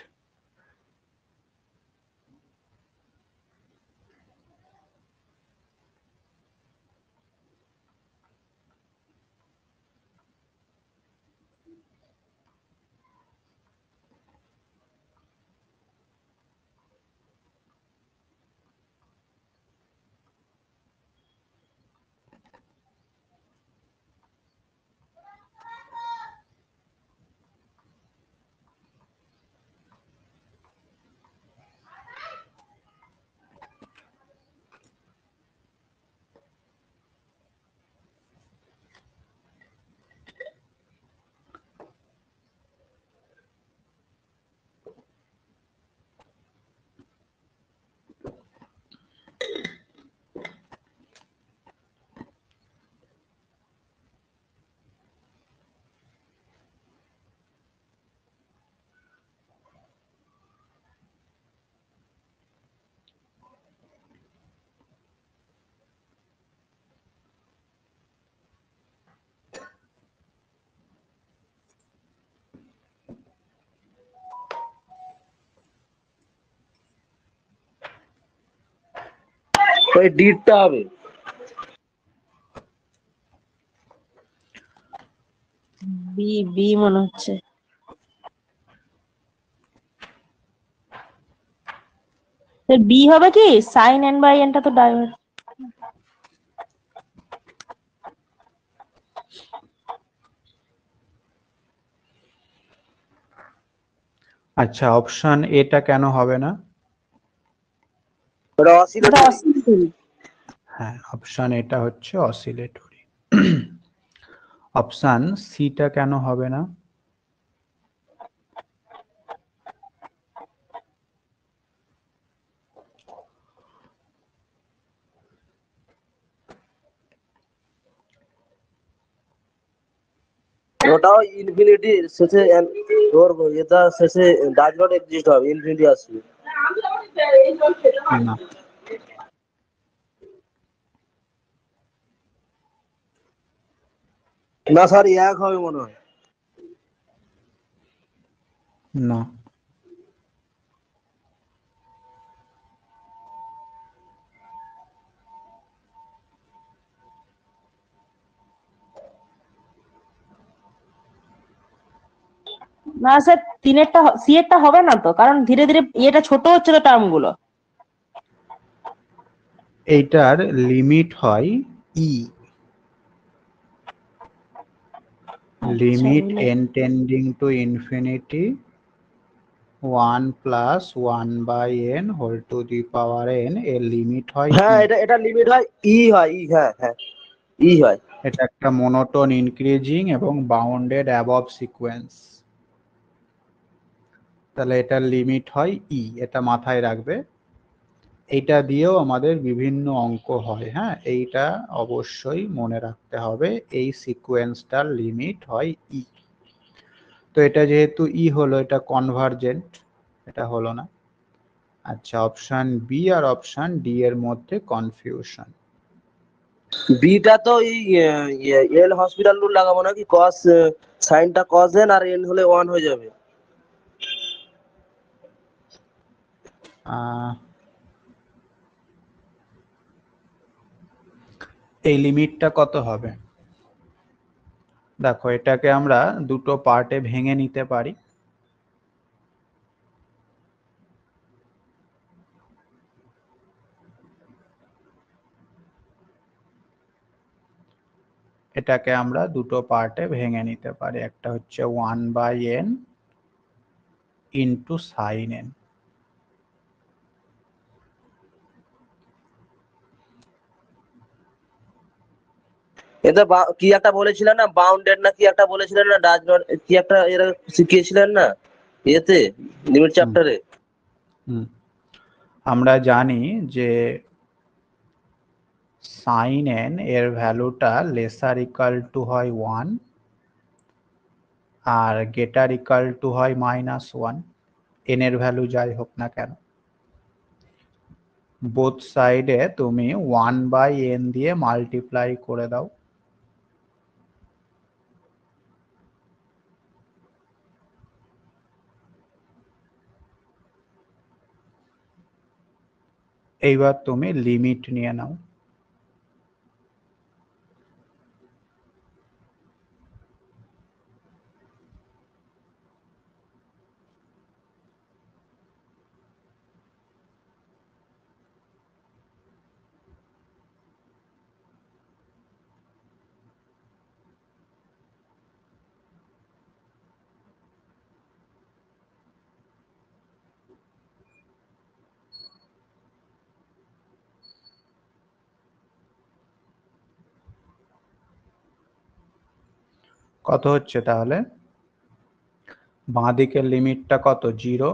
ওই ডিটটা হবে। বি বি মনে হচ্ছে। বি হবে কি? সাইন এন বাই এনটা তো ডাইভার। আচ্ছা, অপশন এটা কেন হবে না? ওটা অসিলেটরি। অসিলেটরি। হ্যাঁ, অপশন এটা হচ্ছে অসিলেটরি। অপশন সিটা কেন হবে না? ওটাও ইনফিনিটি শেষে ওর এটা শেষে ডাজ নট এক্সিস্ট হবে, ইনফিনিটি আসবে। না, না স্যার, এক হবে মনে হয়। না। না স্যার, তিনেরটা সি এরটা হবে না তো, কারণ ধীরে ধীরে এটা ছোট হচ্ছে তো টার্ম গুলো। এইটার লিমিট হয় ই, লিমিট আচ্ছা, n tending to infinity 1 plus 1/n whole to the power n, এর লিমিট হয় হ্যাঁ, ই। এটা লিমিট হয় ই, হয় ই, হ্যাঁ হ্যাঁ ই হয়। এটা একটা মোনোটোন ইনক্রিজিং এবং বাউন্ডেড অ্যাবভ সিকোয়েন্স। তাহলে এটার লিমিট হয় ই, এটা মাথায় রাখবে। এইটা দিয়েও আমাদের বিভিন্ন অঙ্ক হয়, হ্যাঁ, এইটা অবশ্যই মনে রাখতে হবে। এই সিকোয়েন্সটার লিমিট হয় ই। তো এটা যেহেতু ই হলো, এটা কনভার্জেন্ট, এটা হলো না। আচ্ছা, অপশন বি আর অপশন ডি এর মধ্যে কনফিউশন। বিটা তো এল হসপিটাল রুল লাগাবো নাকি, কস সাইনটা কস এন আর এন হলে 1 হয়ে যাবে। এই লিমিটটা কত হবে? দেখো, এটাকে আমরা দুটো পার্টে ভেঙে নিতে পারি। এটাকে আমরা দুটো পার্টে ভেঙে নিতে পারি। একটা হচ্ছে 1/n ইন্টু সাইন এন। এটা কি একটা বলেছিলেন না, বাউন্ডেড না কি একটা বলেছিলেন না, ডাজ নট কি একটা এরা শিখিয়েছিলেন না এতে লিমিট চ্যাপ্টারে। হুম, আমরা জানি যে সাইন এন এর ভ্যালুটা লেসার ইকাল টু হয় 1 আর গেটার ইকাল টু হয় -1, এন এর ভ্যালু যাই হোক না কেন। বোথ সাইডে তুমি 1/n দিয়ে মাল্টিপ্লাই করে দাও। এইবার তুমি লিমিট নিয়ে নাও। কত হচ্ছে তাহলে? বাঁ দিকের লিমিটটা কত? 0।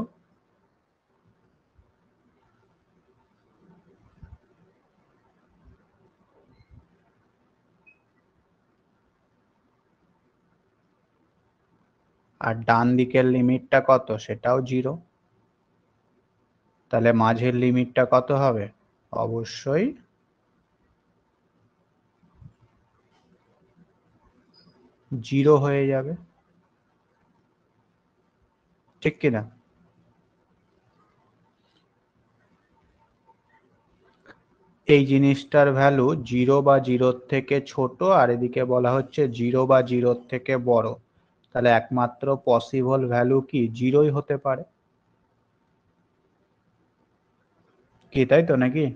আর ডান দিকের লিমিটটা কত? সেটাও 0। তাহলে মাঝের লিমিটটা কত হবে? অবশ্যই 0 হয়ে যাবে, ঠিক কিনা? এই জিনিসটার ভ্যালু 0 বা 0 থেকে ছোট, আর এদিকে বলা হচ্ছে 0 বা 0 থেকে বড়। তাহলে একমাত্র পসিবল ভ্যালু কি? 0ই হতে পারে, কি তাই তো নাকি?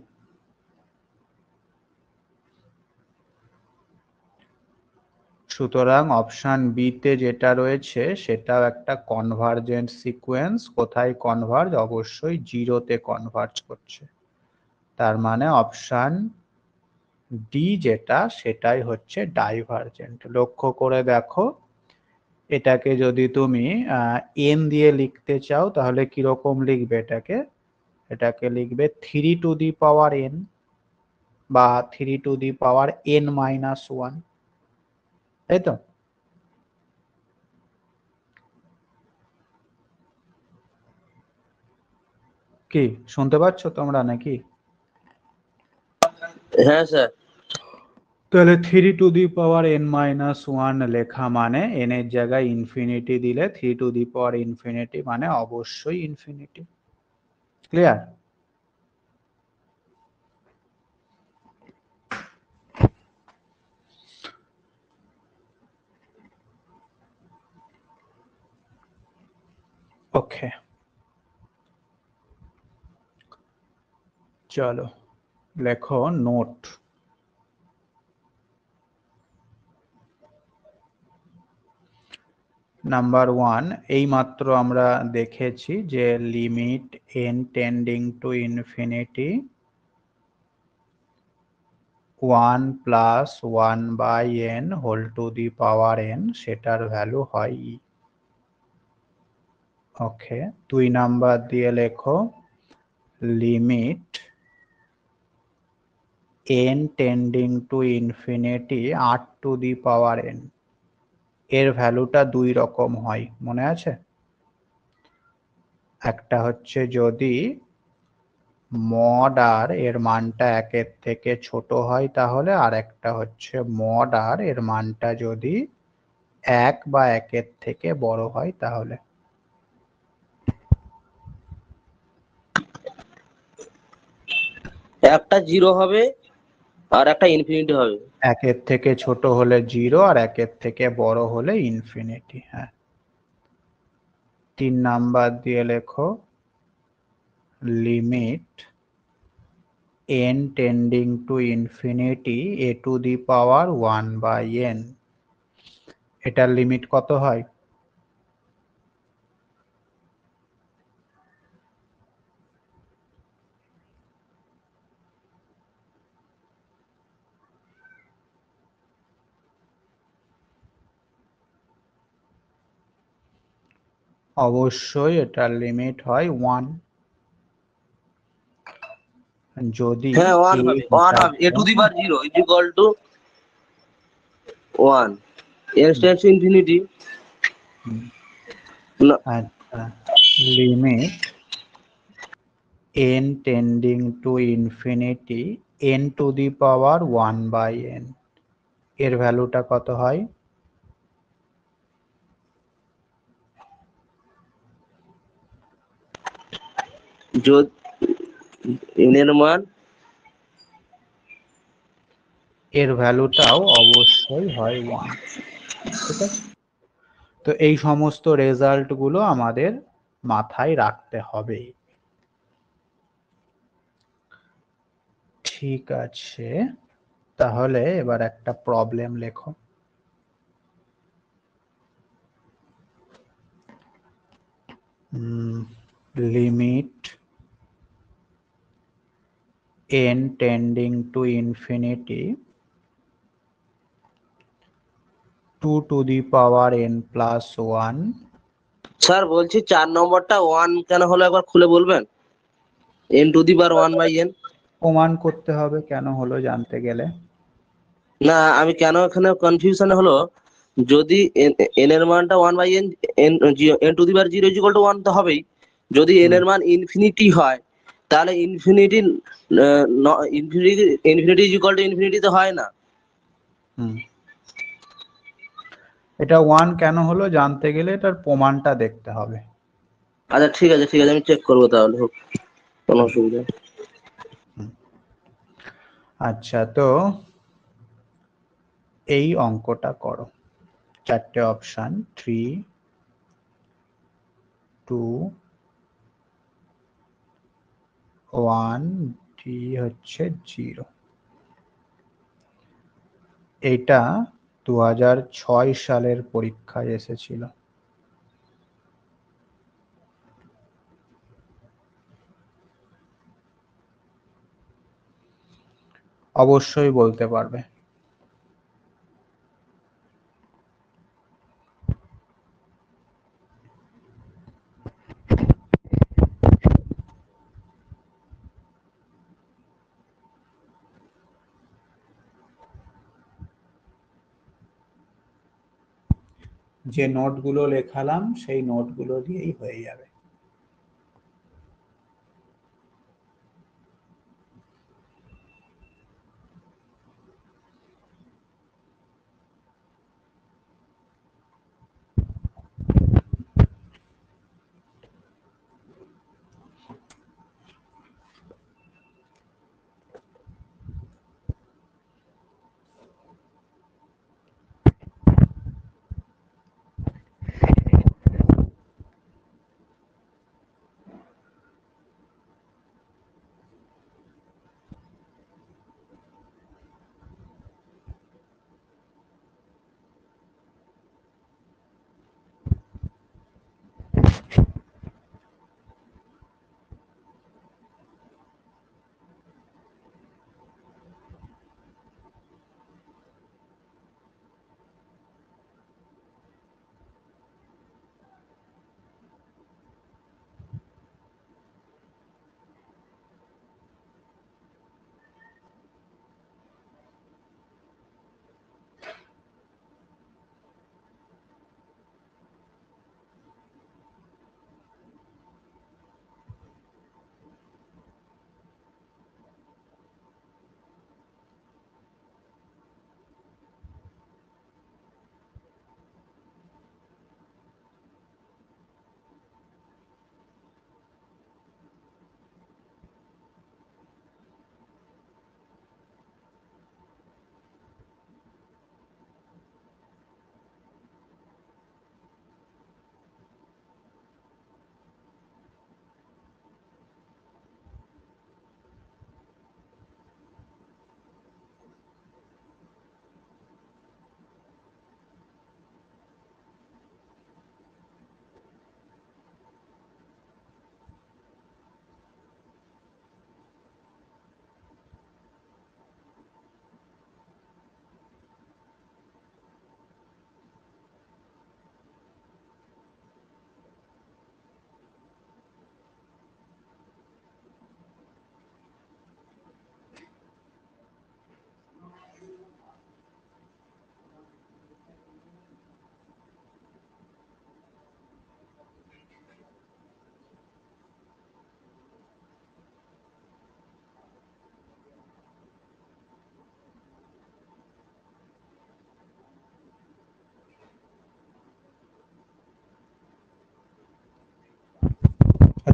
সুতরাং অপশন বি তে যেটা রয়েছে সেটাও একটা কনভার্জেন্ট সিকোয়েন্স। কোথায় কনভার্জ? অবশ্যই 0-তে কনভার্জ করছে। তার মানে অপশন ডি যেটা, সেটাই হচ্ছে ডাইভারজেন্ট। লক্ষ্য করে দেখো, এটাকে যদি তুমি এন দিয়ে লিখতে চাও তাহলে কিরকম লিখবে এটাকে? এটাকে লিখবে 3 টু দি পাওয়ার n বা 3 টু দি পাওয়ার n-1, তাই তো? কি শুনতে পাচ্ছ তোমরা নাকি? হ্যাঁ স্যার। তাহলে 3 টু দি পাওয়ার n-1 লেখা মানে n এর জায়গায় ইনফিনিটি দিলে 3 টু দি পাওয়ার ইনফিনিটি মানে অবশ্যই ইনফিনিটি। ক্লিয়ার? ওকে, চলো লেখো নোট। নাম্বার 1, এইমাত্র আমরা দেখেছি যে limit n tending to infinity 1 plus 1 by n whole to the power n, সেটার ভ্যালু হয় e। ওকে, 2 নাম্বার দিয়ে লেখো limit n tending to infinity r to the power n, এর ভ্যালুটা দুই রকম হয়, মনে আছে? একটা হচ্ছে যদি মড আর এর মানটা একের থেকে ছোট হয় তাহলে, আর একটা হচ্ছে মড আর এর মানটা যদি 1 বা একের থেকে বড় হয় তাহলে। একটা জিরো হবে আর একটা ইনফিনিটি হবে। একের থেকে ছোট হলে 0 আর একের থেকে বড় হলে ইনফিনিটি। হ্যাঁ, 3 নাম্বার দিয়ে লেখো limit n tending to infinity a to the power 1 by n, এটার লিমিট কত হয়? অবশ্যই এটার লিমিট হয় 1। যদি হ্যাঁ, ওয়ান a হবে, ওয়ান হবে। A to the power zero is equal to one. এর টেন্ডস টু ইনফিনিটি। আচ্ছা, limit n tending to infinity n to the power 1 by n, এর ভ্যালুটা কত হয়? n এর মান এর ভ্যালুটাও অবশ্যই হয় 1। ঠিক আছে, তো এই সমস্ত রেজাল্ট গুলো আমাদের মাথায় রাখতে হবে। ঠিক আছে, তাহলে এবার একটা প্রবলেম লেখো। Limit n tending to infinity 2 two the power n plus 1। Sir বলছি 4 নম্বরটা ওয়ান কেন হলো একবার খুলে বলবেন? n to the power 1 by n। প্রমাণ করতে হবে কেন হলো জানতে গেলে। না, আমি কেন এখানে কনফিউশন হলো, যদি n এর মানটা 1 by n, n to the power 0 is equal to 1 তো হবেই। যদি n এর মান ইনফিনিটি হয় তাহলে infinity infinity infinity is equal to infinity তো হয় না। হুম, এটা 1 কেন হলো জানতে গেলে এটার প্রমাণটা দেখতে হবে। আচ্ছা ঠিক আছে, ঠিক আছে, আমি চেক করবো তাহলে, হোক, কোনো অসুবিধা নেই। আচ্ছা, তো এই অঙ্কটা করো। 4টে অপশন 3, 2, 1, ডি হচ্ছে 0। এটা 2006 সালের পরীক্ষায় এসেছিল। অবশ্যই বলতে পারবে। যে নোটগুলো লেখালাম সেই নোটগুলো দিয়েই হয়ে যাবে।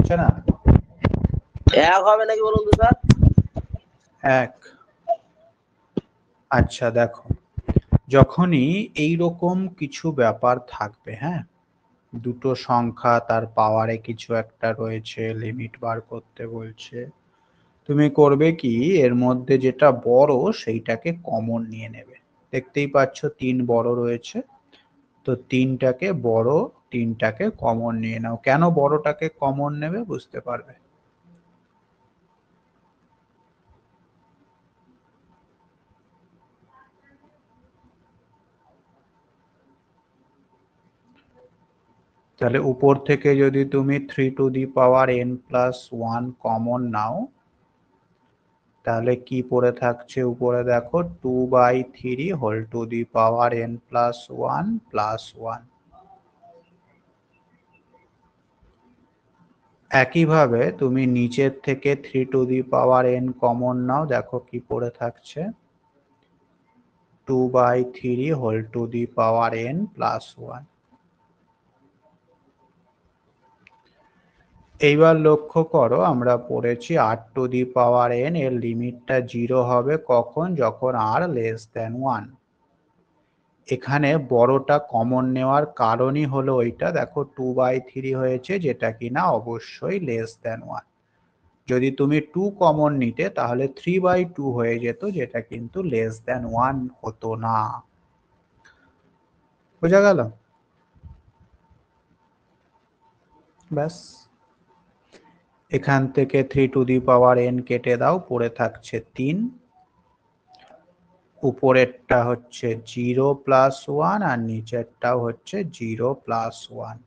হচ্ছে না? 1 হবে নাকি বলুন তো স্যার? 1। আচ্ছা দেখো, যখনই এইরকম কিছু ব্যাপার থাকবে, হ্যাঁ, দুটো সংখ্যা তার পাওয়ারে কিছু একটা রয়েছে, লিমিট বার করতে বলছে, তুমি করবে কি, এর মধ্যে যেটা বড় সেইটাকে কমন নিয়ে নেবে। দেখতেই পাচ্ছ 3 বড় রয়েছে, তো 3টাকে কমন নিয়ে নাও। কেন বড়টাকে কমন নেবে বুঝতে পারবে। তাহলে উপর থেকে যদি তুমি 3n+1 কমন নাও, তাহলে কি পড়ে থাকছে উপরে দেখো, 2/3n+1+1। একইভাবে তুমি নিচের থেকে 3n কমন নাও, দেখো কি পড়ে থাকছে, 2/3n+1। এইবার লক্ষ্য করো, আমরা পড়েছি r⁴n এর লিমিটটা 0 হবে কখন, যখন r<1। এখানে বড়টা কমন নেওয়ার কারণই হলো ওইটা, দেখো 2/3 হয়েছে, যেটা কিনা অবশ্যই <1। যদি তুমি 2 কমন নিতে তাহলে 3/2 হয়ে যেত, যেটা কিন্তু <1 হতো না। বোঝা গেল? ব্যাস, এখান থেকে 3n কেটে দাও, পড়ে থাকছে 3, উপরেরটা হচ্ছে 0+1 আর নিচেরটাও হচ্ছে 0+1।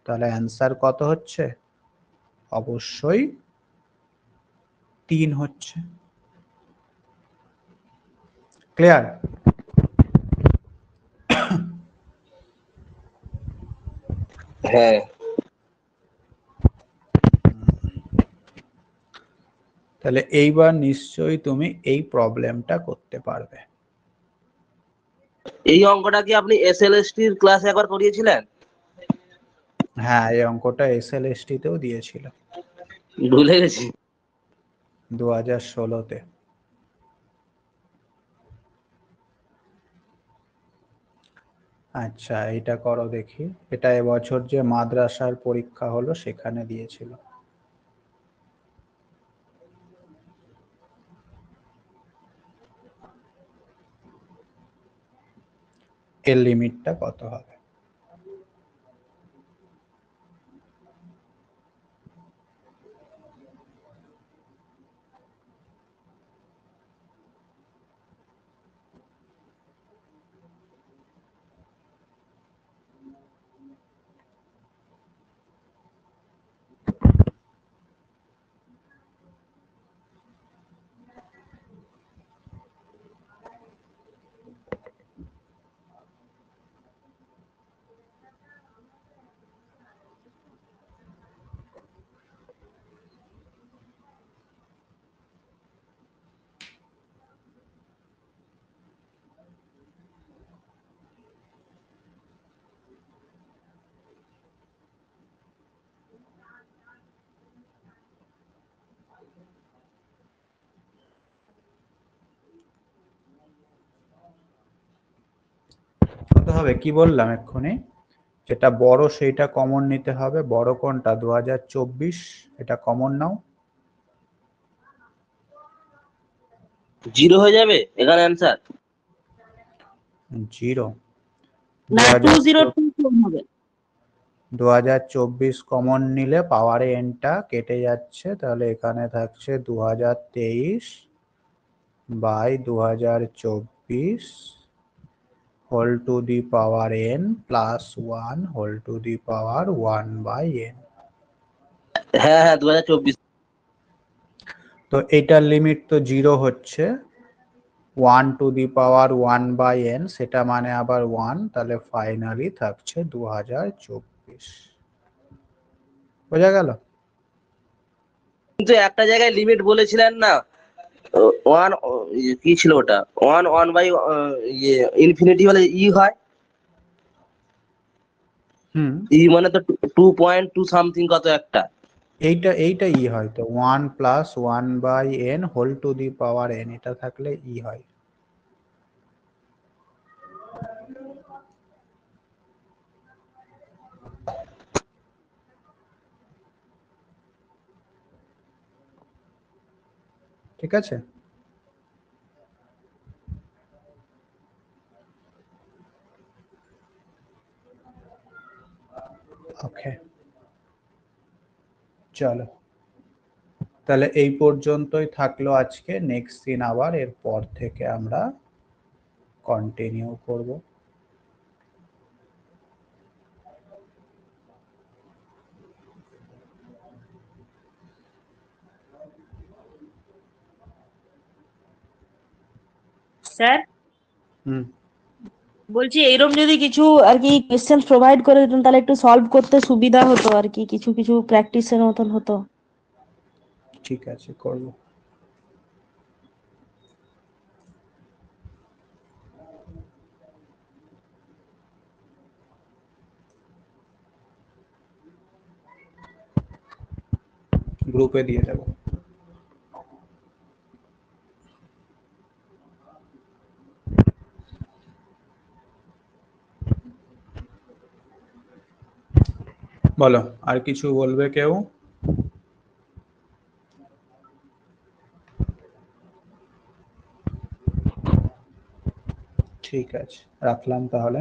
তাহলে অ্যান্সার কত হচ্ছে? অবশ্যই 3 হচ্ছে। ক্লিয়ার? হ্যাঁ। তাহলে এইবার নিশ্চয়ই তুমি এই প্রবলেমটা করতে পারবে। এই অঙ্কটা কি আপনি এসএলএসটি এর ক্লাসে একবার করিয়েছিলেন? হ্যাঁ, এই অঙ্কটা এসএলএসটি তেও দিয়েছিল ভুলে গেছি। 2016-তে। আচ্ছা, এটা করো দেখি। এটা এবছর যে মাদ্রাসার পরীক্ষা হলো সেখানে দিয়েছিল। এর লিমিটটা কত হবে? কত হবে কি বললাম এক্ষুনি? যেটা বড় সেইটা কমন নিতে হবে। বড় কোনটা? 2024, এটা কমন নাও। 0 হয়ে যাবে এখানে অ্যান্সার? 0 না 202 হবে। 2024 কমন নিলে পাওয়ারে এনটা কেটে যাচ্ছে, তাহলে এখানে থাকছে 2023/2024 whole to the power n+1 whole to the power 1/n। হ্যাঁ হ্যাঁ 2024। তো এটার লিমিট তো 0 হচ্ছে, 1 টু দি পাওয়ার 1/n, সেটা মানে আবার 1, তাহলে ফাইনালি থাকছে 2024। বোঝা গেল? কিন্তু একটা জায়গায় লিমিট বলেছিলেন না, ওয়ান, কি ছিল ওটা, 1 ইনফিনিটি হলে হয়, হুম। মানে তো 2.2 সামথিং কত একটা। এইটা ই হয় তো 1 plus 1/n whole to the power n, এটা থাকলে ই হয়। ঠিক আছে, ওকে চলো তাহলে এই পর্যন্তই থাকলো আজকে। নেক্সট দিন আবার এরপর থেকে আমরা কন্টিনিউ করব। স্যার হুম, বলছি এইরকম যদি কিছু আর কি কোয়েশ্চেন প্রোভাইড করে দিতেন তাহলে একটু সলভ করতে সুবিধা হতো আর কি, কিছু কিছু প্র্যাকটিসের মতন হতো। ঠিক আছে করব। গ্রুপে দিয়ে দেবো। বলো, আর কিছু বলবে কেউ? ঠিক আছে, রাখলাম তাহলে।